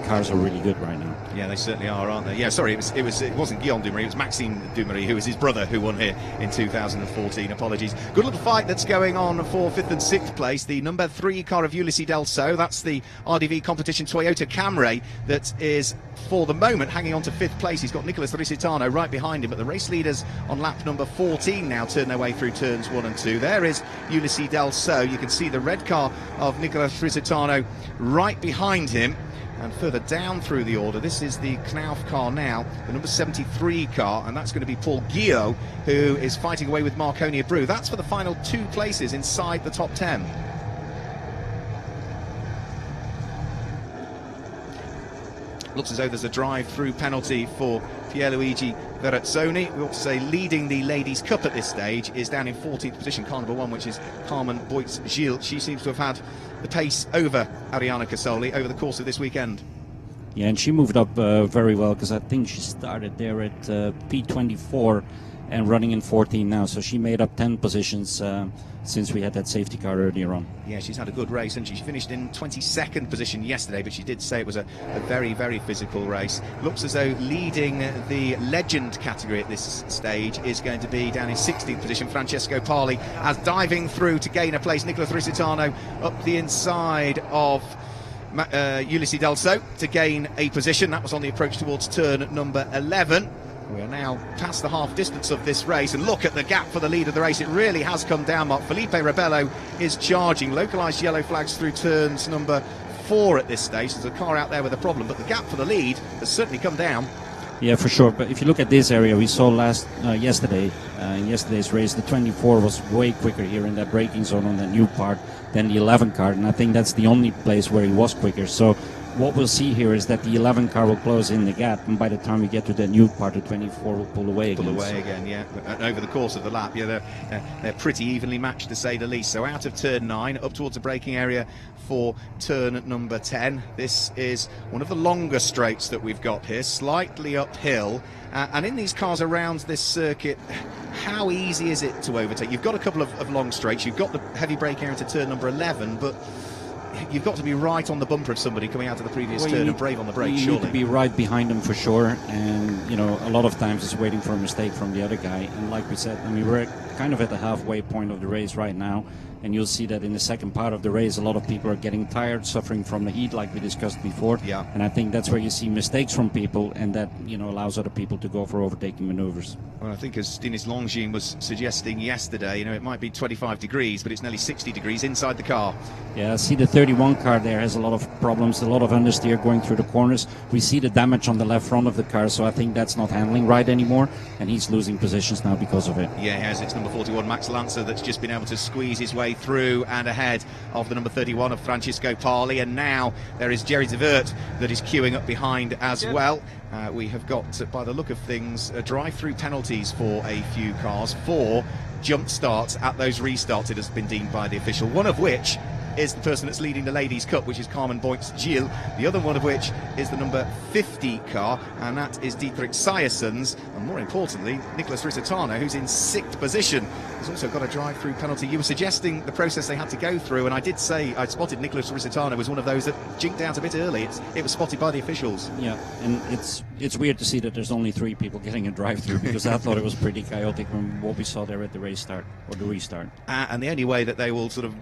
cars are really good right now. Yeah, they certainly are, aren't they? Yeah, sorry, it wasn't Guillaume Dumery, it was Maxime Dumery, who was his brother, who won here in 2014. Apologies. Good little fight that's going on for 5th and 6th place. The number 3 car of Ulissi Delso, that's the RDV competition Toyota Camry that is, for the moment, hanging on to 5th place. He's got Nicolas Risitano right behind him, but the race leaders on lap number 14 now turn their way through turns 1 and 2. There is Ulissi Delso. You can see the red car of Nicolas Risitano right behind him. And further down through the order, this is the Knauf car now, the number 73 car, and that's going to be Paul Guillot, who is fighting away with Marconi Abreu. That's for the final 2 places inside the top 10. Looks as though there's a drive-through penalty for Pierluigi Verrazzoni. We ought to say leading the Ladies' Cup at this stage is down in 14th position, car number 1, which is Carmen Boitz-Gilles. She seems to have had the pace over Ariana Casoli over the course of this weekend. Yeah, and she moved up very well, because I think she started there at P24 and running in 14 now. So she made up 10 positions since we had that safety car earlier on. Yeah, she's had a good race, and she finished in 22nd position yesterday, but she did say it was a very, very physical race. Looks as though leading the legend category at this stage is going to be down in 16th position, Francesco Parli, as diving through to gain a place, Nicola Trisitano up the inside of Ulysses Delso to gain a position. That was on the approach towards turn number 11. We are now past the half distance of this race, and look at the gap for the lead of the race. It really has come down, Mark. Felipe Rebello is charging. Localised yellow flags through turns number 4 at this stage. There's a car out there with a problem, but the gap for the lead has certainly come down. Yeah, for sure. But if you look at this area, we saw yesterday, in yesterday's race, the 24 was way quicker here in that braking zone on that new part than the 11 car, and I think that's the only place where he was quicker. So what we'll see here is that the 11 car will close in the gap, and by the time we get to the new part, the 24 will pull away again. Yeah. And over the course of the lap, yeah, they're pretty evenly matched, to say the least. So out of turn 9, up towards the braking area for turn number 10. This is one of the longer straights that we've got here, slightly uphill. And in these cars around this circuit, how easy is it to overtake? You've got a couple of long straights. You've got the heavy braking area to turn number 11, but you've got to be right on the bumper of somebody coming out of the previous turn and brave on the brakes, surely. You need to be right behind them for sure, and you know, a lot of times it's waiting for a mistake from the other guy. And like we said, I mean, we're kind of at the halfway point of the race right now, and you'll see that in the second part of the race, a lot of people are getting tired, suffering from the heat, like we discussed before. Yeah. And I think that's where you see mistakes from people, and that, you know, allows other people to go for overtaking maneuvers. Well, I think as Dinis Longines was suggesting yesterday, you know, it might be 25 degrees, but it's nearly 60 degrees inside the car. Yeah, I see the 31 car there has a lot of problems, a lot of understeer going through the corners. We see the damage on the left front of the car, so I think that's not handling right anymore, and he's losing positions now because of it. Yeah, he has. It's number 41, Max Lancer, that's just been able to squeeze his way through and ahead of the number 31 of Francisco Parli, and now there is Jerry Zavert that is queuing up behind as well. We have got, by the look of things, drive-through penalties for a few cars, 4 jump starts at those restarts, it has been deemed by the official, one of which is the person that's leading the Ladies' Cup, which is Carmen Boitz-Gilles, the other one of which is the number 50 car, and that is Dietrich Seyersens, and more importantly, Nicolas Risitano, who's in 6th position, has also got a drive-through penalty. You were suggesting the process they had to go through, and I did say I spotted Nicolas Risitano was one of those that jinked out a bit early. It was spotted by the officials. Yeah, and it's weird to see that there's only 3 people getting a drive-through, because I thought it was pretty chaotic from what we saw there at the race start, or the restart. And the only way that they will sort of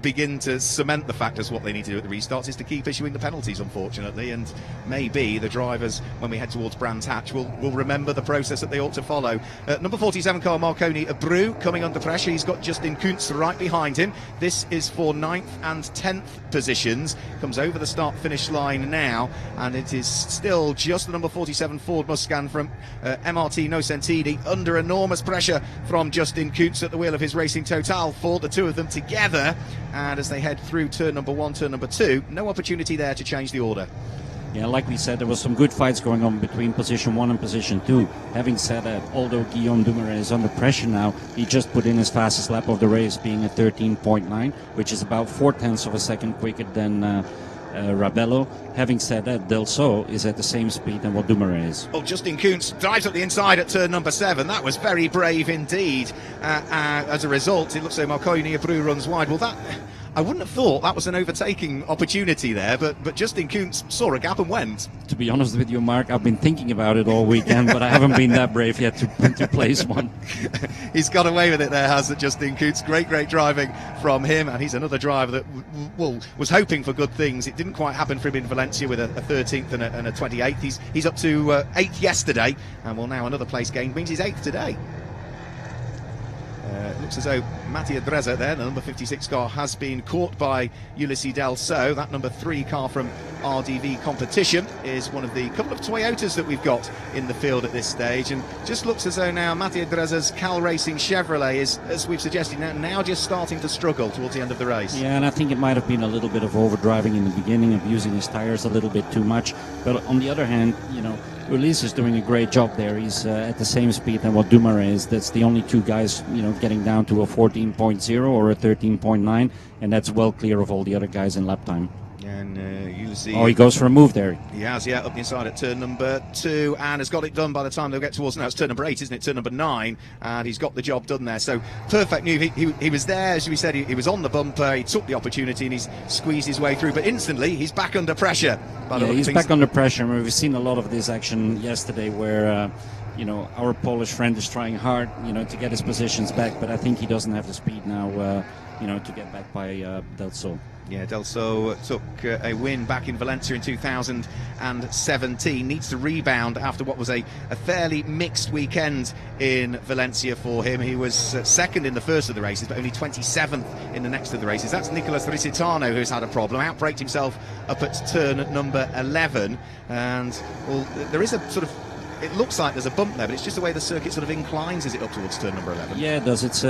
begin to cement the fact as what they need to do at the restarts is to keep issuing the penalties, unfortunately, and maybe the drivers, when we head towards Brands Hatch, will remember the process that they ought to follow. Number 47 car Marconi Abreu coming under pressure. He's got Justin Kuntz right behind him. This is for 9th and 10th positions. Comes over the start-finish line now, and it is still just the number 47 Ford Mustang from MRT Nocentini under enormous pressure from Justin Kuntz at the wheel of his Racing Total Ford, the two of them together. And as they head through turn number 1, turn number 2, no opportunity there to change the order. Yeah, like we said, there was some good fights going on between position 1 and position 2. Having said that, although Guillaume Dumoulin is under pressure now, he just put in his fastest lap of the race, being a 13.9, which is about 0.4 of a second quicker than Rabello. Having said that, Delso is at the same speed than what Dumoulin is. Well, Justin Kuntz drives up the inside at turn number 7. That was very brave indeed. As a result, it looks like Marconi Abreu runs wide. Well, I wouldn't have thought that was an overtaking opportunity there, but Justin Kuntz saw a gap and went. To be honest with you, Mark, I've been thinking about it all weekend, but I haven't been that brave yet to place one. He's got away with it there, has Justin Kuntz. Great driving from him, and he's another driver that was hoping for good things. It didn't quite happen for him in Valencia with a 13th and a 28th. He's up to 8th yesterday, and now another place gained means he's 8th today. It looks as though Mattia Dreza there, the number 56 car, has been caught by Ulysses Delso. That number 3 car from RDV competition is one of the couple of Toyotas that we've got in the field at this stage, and just looks as though now Mattia Dreza's Cal Racing Chevrolet is, as we've suggested, now just starting to struggle towards the end of the race. Yeah, and I think it might have been a little bit of overdriving in the beginning, of using his tires a little bit too much. But on the other hand, Ulysse is doing a great job there. He's at the same speed than what Dumoulin is. That's the only two guys, getting down to a 14.0 or a 13.9, and that's well clear of all the other guys in lap time. And you'll see. Oh, he goes for a move there. He has, yeah, up the inside at turn number 2, and has got it done by the time they'll get towards, now it's turn number 8, isn't it? Turn number 9, and he's got the job done there. So perfect move. He was there, as we said, he was on the bumper, he took the opportunity, and he's squeezed his way through, but instantly he's back under pressure. Yeah, he's back under pressure. I mean, we've seen a lot of this action yesterday where our Polish friend is trying hard, to get his positions back, but I think he doesn't have the speed now, to get back by Delso. Yeah, Delso took a win back in Valencia in 2017. Needs to rebound after what was a fairly mixed weekend in Valencia for him. He was second in the first of the races, but only 27th in the next of the races. That's Nicolas Risitano, who's had a problem. Outbraked himself up at turn number 11. And, well, there is a sort of... It looks like there's a bump there, but it's just the way the circuit sort of inclines as it up towards turn number 11. Yeah, it does. It's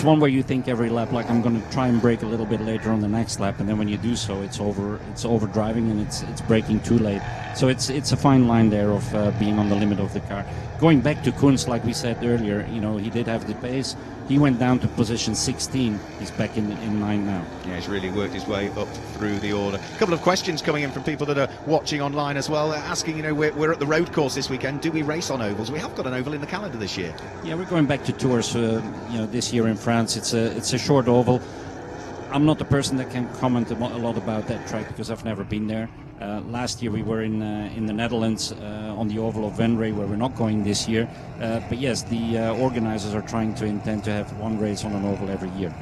one where you think every lap, like, I'm going to try and brake a little bit later on the next lap, and then when you do so, it's over driving and it's braking too late. So it's a fine line there of being on the limit of the car. Going back to Kunz, like we said earlier, he did have the pace. He went down to position 16. He's back in 9 now. Yeah, he's really worked his way up through the order. A couple of questions coming in from people that are watching online as well, asking, we're at the road course this weekend. Do we race on ovals? We have got an oval in the calendar this year. Yeah, we're going back to tours. This year in France, it's a short oval. I'm not the person that can comment a lot about that track because I've never been there. Last year we were in the Netherlands on the oval of Venray, where we're not going this year. But yes, the organizers are intend to have one race on an oval every year.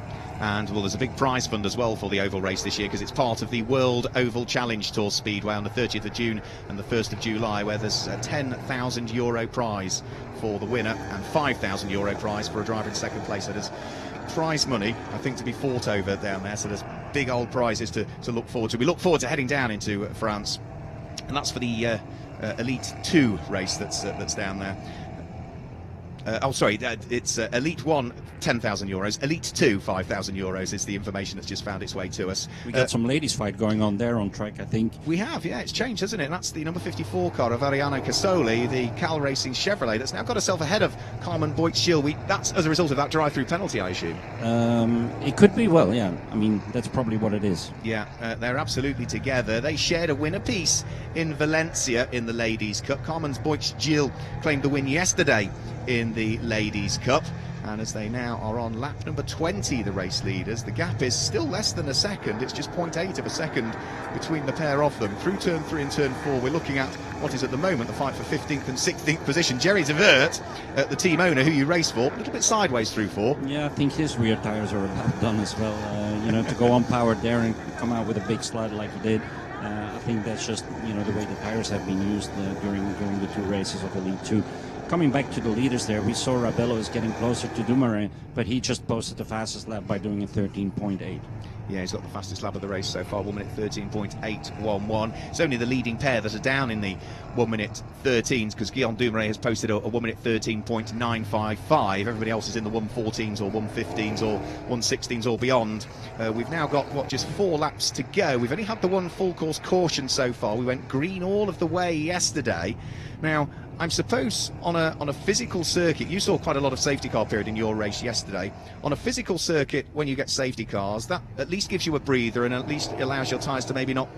And, well, there's a big prize fund as well for the oval race this year, because it's part of the World Oval Challenge Tour Speedway on the 30th of June and the 1st of July, where there's a €10,000 prize for the winner and €5,000 prize for a driver in second place. So there's prize money, I think, to be fought over down there. So there's big old prizes to look forward to. We look forward to heading down into France, and that's for the Elite 2 race that's down there. It's Elite 1, €10,000. Elite 2, €5,000 is the information that's just found its way to us. We got some ladies' fight going on there on track, I think. We have, yeah, it's changed, hasn't it? And that's the number 54 car of Ariano Casoli, the Cal Racing Chevrolet, that's now got herself ahead of Carmen Boitschil. That's as a result of that drive-through penalty, I assume. It could be, well, yeah. I mean, that's probably what it is. Yeah, they're absolutely together. They shared a win apiece in Valencia in the Ladies' Cup. Carmen Boitschil claimed the win yesterday in the Ladies' Cup, and as they now are on lap number 20, the race leaders, the gap is still less than a second. It's just 0.8 of a second between the pair of them. Through turn 3 and turn 4, we're looking at what is at the moment the fight for 15th and 16th position. Jerry Zavert, the team owner who you race for, a little bit sideways through 4. Yeah, I think his rear tires are about done as well. To go unpowered there and come out with a big slide like he did. I think that's just the way the tires have been used during the 2 races of Elite 2. Coming back to the leaders there, we saw Rabello is getting closer to Dumoulin, but he just posted the fastest lap by doing a 13.8. Yeah, he's got the fastest lap of the race so far, 1 minute 13.811. It's only the leading pair that are down in the 1 minute 13s, because Guillaume Dumoulin has posted a 1 minute 13.955. Everybody else is in the 114s or 115s or 116s or beyond. We've now got, just 4 laps to go. We've only had the one full course caution so far. We went green all of the way yesterday. Now, I suppose on a physical circuit, you saw quite a lot of safety car period in your race yesterday. On a physical circuit, when you get safety cars, that at least gives you a breather and at least allows your tyres to maybe not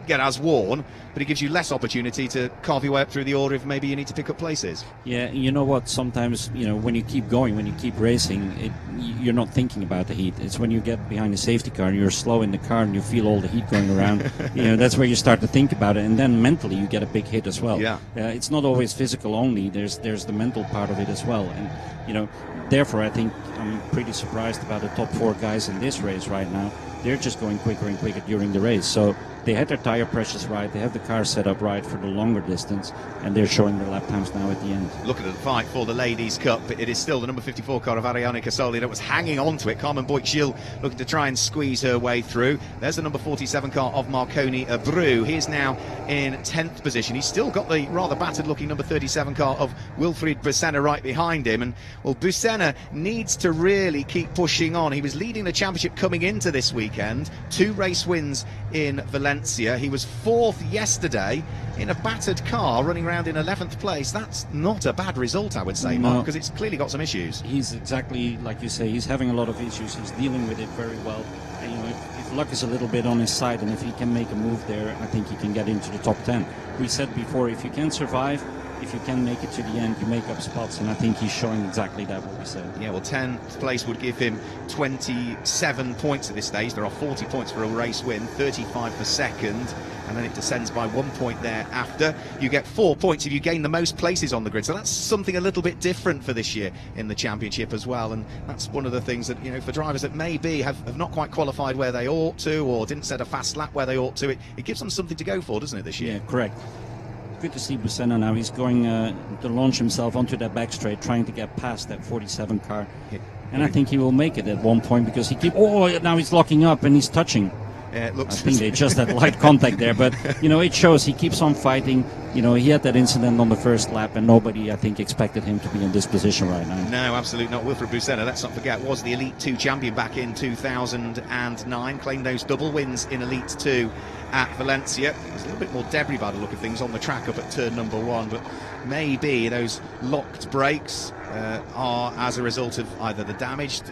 get as worn, but it gives you less opportunity to carve your way up through the order if maybe you need to pick up places. Yeah, you know what, sometimes, when you keep going, when you keep racing, you're not thinking about the heat. It's when you get behind a safety car and you're slow in the car and you feel all the heat going around, that's where you start to think about it, and then mentally you get a big hit as well. Yeah. It's not always physical only, there's the mental part of it as well, and therefore I think I'm pretty surprised about the top 4 guys in this race right now. They're just going quicker and quicker during the race, so they had their tire pressures right, they have the car set up right for the longer distance, and they're showing their lap times now at the end. Looking at the fight for the Ladies' Cup, it is still the number 54 car of Ariane Casoli that was hanging on to it. Carmen Boitgil looking to try and squeeze her way through. There's the number 47 car of Marconi Abreu. He's now in 10th position. He's still got the rather battered-looking number 37 car of Wilfried Bussenna right behind him. And, well, Bussenna needs to really keep pushing on. He was leading the championship coming into this weekend. 2 race wins in Valencia. He was 4th yesterday in a battered car, running around in 11th place. That's not a bad result, I would say, No. Mark, because it's clearly got some issues. He's exactly like you say, he's having a lot of issues, he's dealing with it very well. And, if luck is a little bit on his side, and if he can make a move there, I think he can get into the top 10. We said before, if you can survive, if you can make it to the end, you make up spots, and I think he's showing exactly that, what we said. Yeah, well, 10th place would give him 27 points at this stage. There are 40 points for a race win, 35 for second, and then it descends by 1 point thereafter. You get 4 points if you gain the most places on the grid, so that's something a little bit different for this year in the championship as well, and that's one of the things that, for drivers that maybe have not quite qualified where they ought to, or didn't set a fast lap where they ought to, it gives them something to go for, doesn't it, this year? Yeah, correct. Good to see Bussenna now. He's going to launch himself onto that back straight, trying to get past that 47 car. Yeah. And I think he will make it at one point, because now he's locking up and he's touching. Yeah, it looks. I think they just had light contact there, but it shows he keeps on fighting. He had that incident on the first lap, and nobody, I think, expected him to be in this position right now. No, absolutely not. Wilfried Bussenna, let's not forget, was the Elite 2 champion back in 2009, claimed those double wins in Elite 2 at Valencia. There's a little bit more debris by the look of things on the track up at turn number 1, but maybe those locked brakes are as a result of either the damage.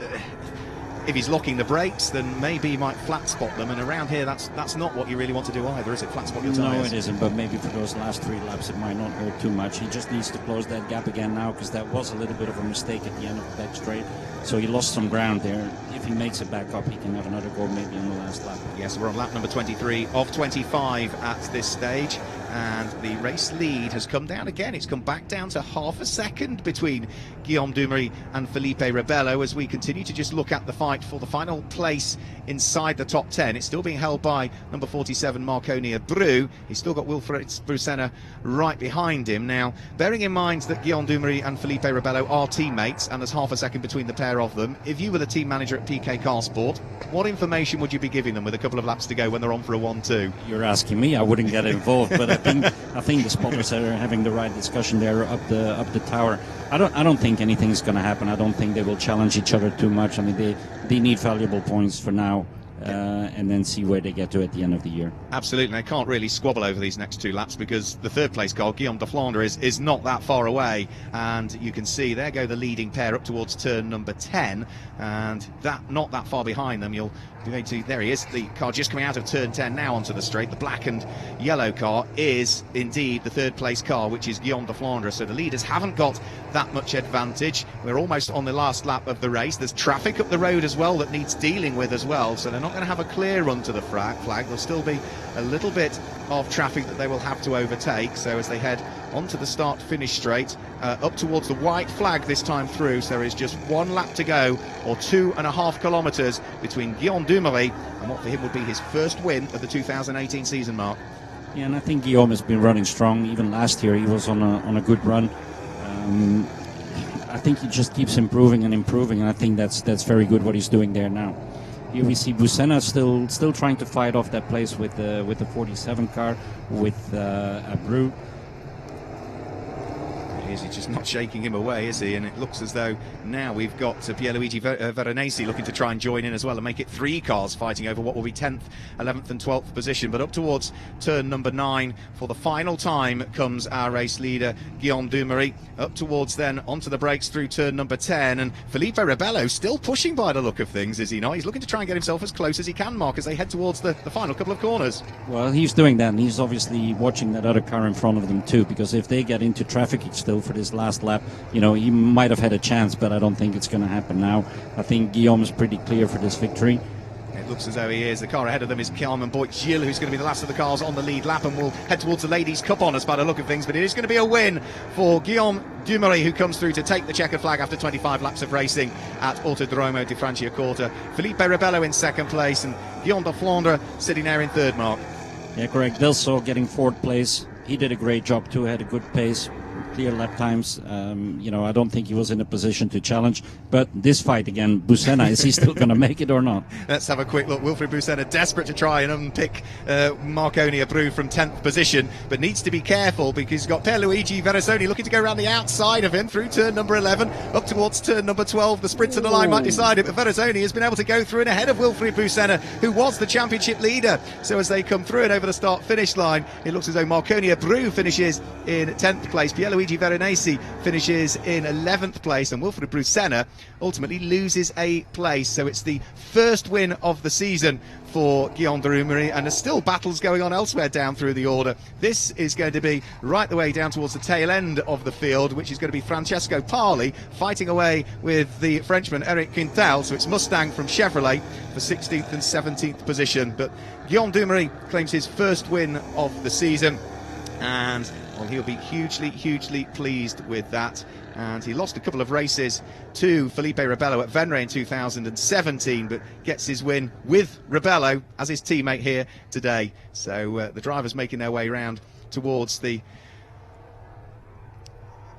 If he's locking the brakes, then maybe he might flat spot them, and around here that's not what you really want to do either, is it? Flat spot your tyres? No, it isn't, but maybe for those last 3 laps it might not hurt too much. He just needs to close that gap again now, because that was a little bit of a mistake at the end of the back straight, so he lost some ground there. If he makes it back up, he can have another go maybe on the last lap. Yes, we're on lap number 23 of 25 at this stage, and the race lead has come down again. It's come back down to half a second between Guillaume Dumery and Felipe Rebello as we continue to just look at the fight for the final place inside the top 10. It's still being held by number 47 Marconi Abreu. He's still got Wilfried Bussenna right behind him. Now, bearing in mind that Guillaume Dumery and Felipe Rebello are teammates, and there's half a second between the pair of them, if you were the team manager at PK Car Sport, what information would you be giving them with a couple of laps to go when they're on for a 1-2? You're asking me. I wouldn't get involved, but I think the spotters are having the right discussion there up the tower. I don't think anything's going to happen. I don't think they will challenge each other too much. I mean, they need valuable points for now, and then see where they get to at the end of the year. Absolutely. They can't really squabble over these next 2 laps, because the third place car, Guillaume de Flandre, is not that far away, and you can see there go the leading pair up towards turn number 10, and not that far behind them. You'll be able to, there he is, the car just coming out of turn 10 now onto the straight. The black and yellow car is indeed the third place car, which is Guillaume de Flandre, so the leaders haven't got that much advantage. We're almost on the last lap of the race. There's traffic up the road as well that needs dealing with as well, so they're not going to have a clear run to the flag. There'll still be a little bit of traffic that they will have to overtake, so as they head onto the start-finish straight, up towards the white flag this time through, so there is just 1 lap to go, or 2.5 kilometres between Guillaume Dumery and what for him would be his first win of the 2018 season, Mark. Yeah, and I think Guillaume has been running strong. Even last year he was on a good run. I think he just keeps improving, and I think that's very good what he's doing there now. Here we see Bussenna still trying to fight off that place with the 47 car, with Abreu. He's just not shaking him away, is he? And it looks as though now we've got Pierluigi Veronese looking to try and join in as well and make it 3 cars fighting over what will be 10th, 11th and 12th position. But up towards turn number 9 for the final time comes our race leader Guillaume Dumery. Up towards then onto the brakes through turn number 10, and Felipe Rebello still pushing by the look of things, is he not? He's looking to try and get himself as close as he can, Mark, as they head towards the final couple of corners. Well, he's doing that, and he's obviously watching that other car in front of them too, because if they get into traffic still for this last lap, he might have had a chance, but I don't think it's going to happen now. I think Guillaume's pretty clear for this victory. It looks as though he is. The car ahead of them is Carmen Boitgil, who's going to be the last of the cars on the lead lap, and will head towards the Ladies' Cup honours by the look of things. But it is going to be a win for Guillaume Dumery, who comes through to take the checkered flag after 25 laps of racing at Autodromo di Franciacorta. Felipe Rebello in second place, and Guillaume de Flandre sitting there in third, Mark. Yeah, correct. Delso getting 4th place. He did a great job too, had a good pace, clear lap times. I don't think he was in a position to challenge. But this fight again, Busena, is he still going to make it or not? Let's have a quick look. Wilfried Busena desperate to try and unpick Marconi Abreu from 10th position, but needs to be careful because he's got Pierluigi Verasoni looking to go around the outside of him through turn number 11, up towards turn number 12. The sprint to the line might decide it, but Verasoni has been able to go through and ahead of Wilfried Busena, who was the championship leader. So as they come through and over the start-finish line, it looks as though Marconi Abreu finishes in 10th place, Pierluigi Veronesi finishes in 11th place, and Wilfried Busena ultimately loses a place. So it's the first win of the season for Guillaume Drumery, and there's still battles going on elsewhere down through the order. This is going to be right the way down towards the tail end of the field, which is going to be Francesco Parli fighting away with the Frenchman Eric Quintal. So it's Mustang from Chevrolet for 16th and 17th position, but Guillaume Drumery claims his first win of the season, and well, he'll be hugely pleased with that. And he lost a couple of races to Felipe Rebello at Venray in 2017, but gets his win with Rebello as his teammate here today. So the drivers making their way round towards the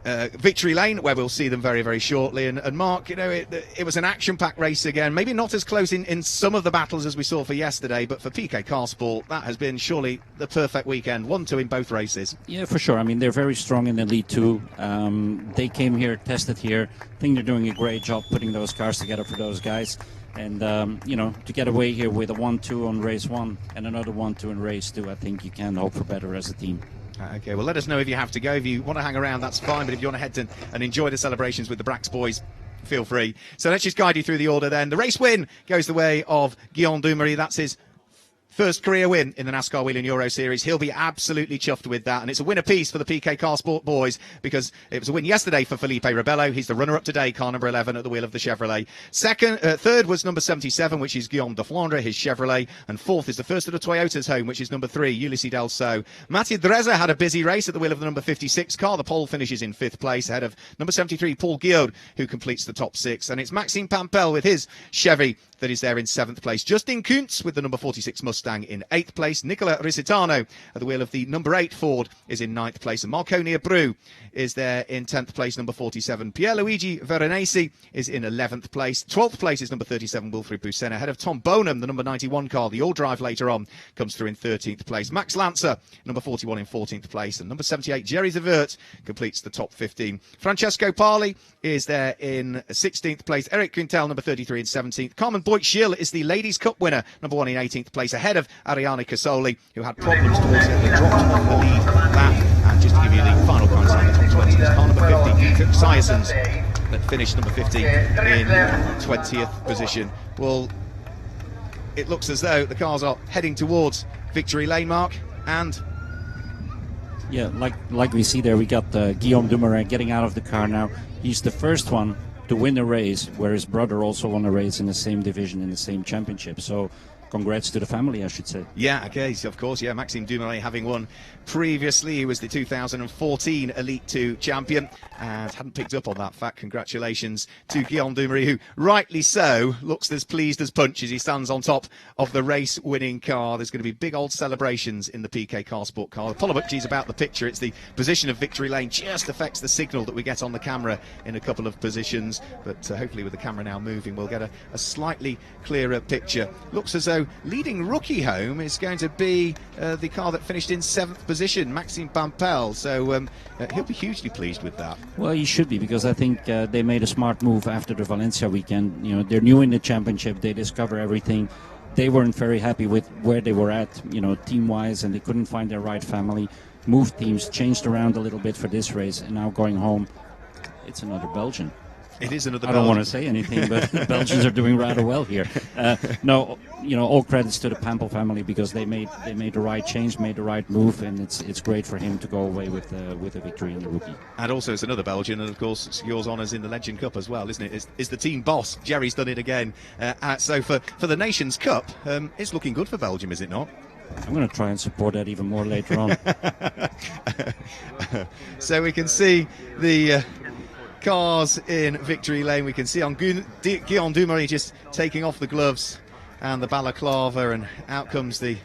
victory lane, where we'll see them very shortly. And Mark, it was an action-packed race again, maybe not as close in some of the battles as we saw for yesterday, but for PK Car Sport, that has been surely the perfect weekend. 1-2 in both races. Yeah, for sure. I mean, they're very strong in the lead too. They came here, tested here. I think they're doing a great job putting those cars together for those guys. And, to get away here with a 1-2 on race 1 and another 1-2 in race 2, I think you can hope for better as a team. Okay, well, let us know if you have to go. If you want to hang around, that's fine. But if you want to head and enjoy the celebrations with the Brax boys, feel free. So let's just guide you through the order then. The race win goes the way of Guillaume Drumery. That's his first career win in the NASCAR Whelen Euro Series. He'll be absolutely chuffed with that. And it's a win apiece for the PK Car Sport boys, because it was a win yesterday for Felipe Rebello. He's the runner-up today, car number 11 at the wheel of the Chevrolet. Third was number 77, which is Guillaume de Flandre, his Chevrolet. And fourth is the first of the Toyotas home, which is number 3, Ulysses Delso. Mathieu Drezer had a busy race at the wheel of the number 56 car. The pole finishes in 5th place ahead of number 73, Paul Guillaume, who completes the top 6. And it's Maxime Pampel with his Chevy that is there in 7th place. Justin Kuntz with the number 46 Mustang in 8th place. Nicola Risitano at the wheel of the number 8 Ford is in 9th place. And Marconi Abreu is there in 10th place, number 47. Pierluigi Veronesi is in 11th place. 12th place is number 37, Wilfried Busena, ahead of Tom Bonham, the number 91 car. The all-drive later on comes through in 13th place. Max Lancer, number 41 in 14th place. And number 78, Jerry Zavert, completes the top 15. Francesco Parli is there in 16th place. Eric Quintal, number 33 in 17th. Carmen Boit-Schill is the Ladies' Cup winner, number 1 in 18th place, ahead of Ariane Casoli, who had problems towards the end, dropped off the lead lap. And just to give you the final points on the top 20, it's car number 50, Kirk Syersons, that finished number 50 in 20th position. Well, it looks as though the cars are heading towards victory lane, Mark, and yeah, like we see there, we got Guillaume Drumery getting out of the car now. He's the first one to win a race, where his brother also won a race in the same division in the same championship. So congrats to the family, I should say. Yeah, okay, so of course, yeah, Maxime Drumery having won previously. He was the 2014 Elite 2 champion and hadn't picked up on that fact. Congratulations to Guillaume Drumery, who rightly so looks as pleased as punch as he stands on top of the race-winning car. There's going to be big old celebrations in the PK Car Sport car. Apologies about the picture. It's the position of victory lane just affects the signal that we get on the camera in a couple of positions, but hopefully with the camera now moving, we'll get a slightly clearer picture. Looks as though leading rookie home is going to be the car that finished in 7th position, Maxime Pampel. So he'll be hugely pleased with that. Well, he should be, because I think they made a smart move after the Valencia weekend. They're new in the championship. They discover everything. They weren't very happy with where they were at, team-wise, and they couldn't find their right family. Moved teams, changed around a little bit for this race, and now going home, it's another Belgian. It is another Belgian. I don't want to say anything, but the Belgians are doing rather well here. No, all credits to the Pampel family, because they made the right change, made the right move, and it's great for him to go away with a victory in the rookie. And also, it's another Belgian, and of course, secures honours in the Legend Cup as well, isn't it? Is the team boss. Jerry's done it again. So for the Nations Cup, it's looking good for Belgium, is it not? I'm going to try and support that even more later on. So we can see the cars in victory lane. We can see on Guillaume Drumery just taking off the gloves and the balaclava, and out comes the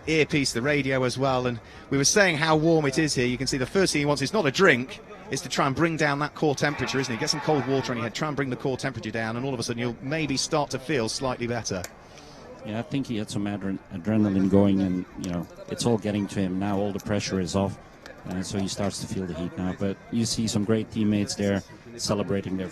earpiece, the radio as well. And we were saying how warm it is here. You can see the first thing he wants is not a drink, is to try and bring down that core temperature, isn't he? Get some cold water on your head, try and bring the core temperature down, and all of a sudden you'll maybe start to feel slightly better. Yeah, I think he had some adrenaline going, and it's all getting to him now. All the pressure is off, so he starts to feel the heat now. But you see some great teammates there celebrating their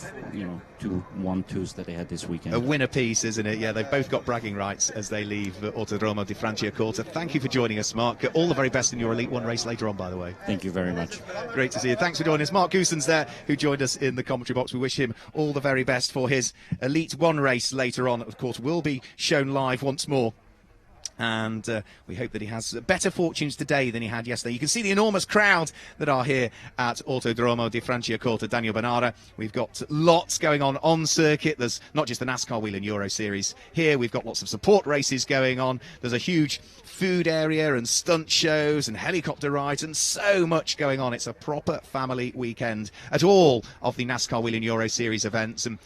2 1-2s that they had this weekend. A winner piece, isn't it? Yeah, they've both got bragging rights as they leave Autodromo di Franciacorta. Thank you for joining us, Mark. All the very best in your Elite 1 race later on, by the way. Thank you very much. Great to see you. Thanks for joining us. Mark Goosens there, who joined us in the commentary box. We wish him all the very best for his Elite 1 race later on. Of course, will be shown live once more. And we hope that he has better fortunes today than he had yesterday. You can see the enormous crowd that are here at Autodromo di Franciacorta. Daniel Banara. We've got lots going on circuit. There's not just the NASCAR Whelen Euro Series here. We've got lots of support races going on. There's a huge food area and stunt shows and helicopter rides and so much going on. It's a proper family weekend at all of the NASCAR Whelen Euro Series events, and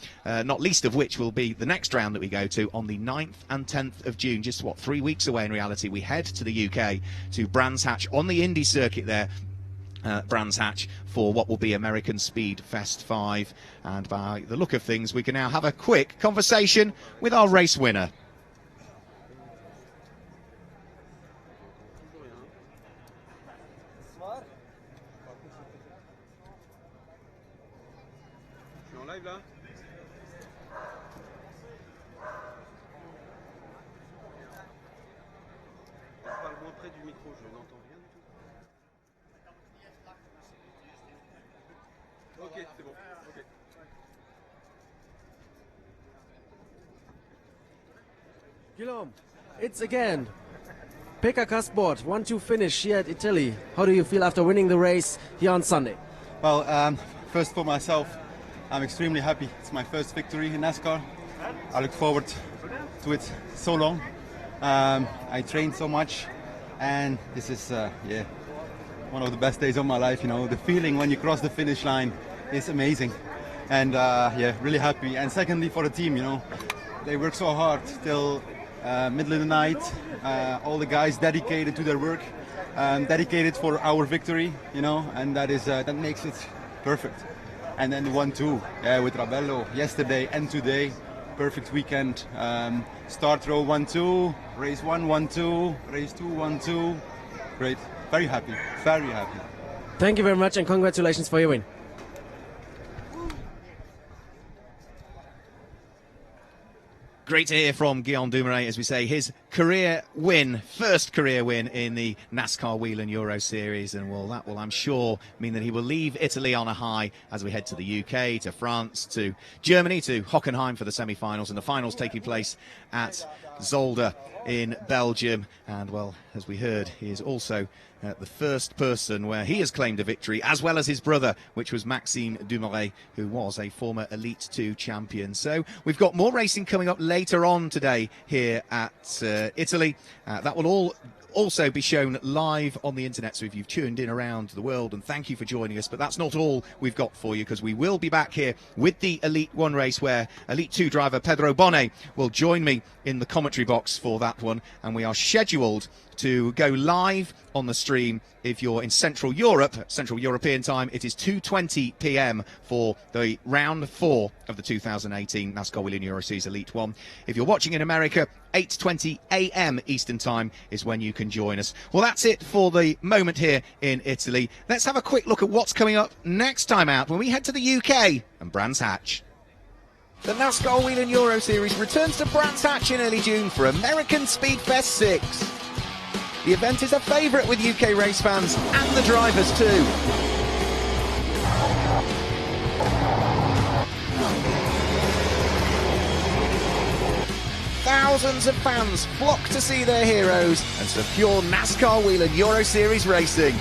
not least of which will be the next round that we go to on the 9th and 10th of June. Just, 3 weeks away in reality. We head to the UK, to Brands Hatch on the Indy circuit there. Brands Hatch for what will be American Speed Fest 5, and by the look of things we can now have a quick conversation with our race winner. Guillaume, it's again PKK Sport 1-2 finish here at Italy. How do you feel after winning the race here on Sunday? Well, first for myself, I'm extremely happy. It's my first victory in NASCAR. I look forward to it so long. I trained so much, and this is one of the best days of my life. The feeling when you cross the finish line is amazing, and really happy. And secondly, for the team, they work so hard till middle of the night. All the guys dedicated to their work, dedicated for our victory, and that makes it perfect. And then the 1-2 with Rabello yesterday and today, perfect weekend. Start row 1-2, race 1 1-2, race 2 1-2. Great, very happy, very happy. Thank you very much, and congratulations for your win. Great to hear from Guillaume Dumoulin, as we say, his career win, first career win in the NASCAR Whelen Euro Series. And that will, I'm sure, mean that he will leave Italy on a high as we head to the UK, to France, to Germany, to Hockenheim for the semi-finals, and the finals taking place at Zolder in Belgium. And, as we heard, he is also the first person where he has claimed a victory, as well as his brother, which was Maxime Dumoulin, who was a former Elite 2 champion. So we've got more racing coming up later on today here at Italy. That will all also be shown live on the internet, so if you've tuned in around the world, and thank you for joining us. But that's not all we've got for you, because we will be back here with the Elite 1 race, where Elite 2 driver Pedro Bonnet will join me in the commentary box for that one, and we are scheduled to go live on the stream. If you're in Central Europe, Central European time, it is 2:20 p.m. for the round 4 of the 2018 NASCAR Whelen Euro Series Elite 1. If you're watching in America, 8:20 a.m. Eastern time is when you can join us. Well, that's it for the moment here in Italy. Let's have a quick look at what's coming up next time out when we head to the UK and Brands Hatch. The NASCAR Whelen Euro Series returns to Brands Hatch in early June for American Speed Fest 6. The event is a favourite with UK race fans and the drivers too. Thousands of fans flock to see their heroes and secure NASCAR Whelen Euro Series racing.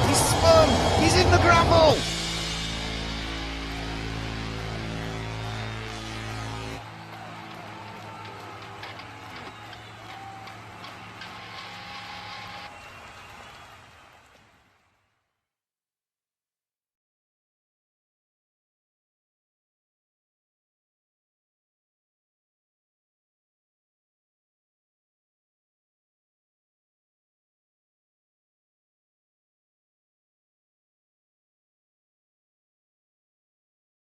He's spun! He's in the gravel!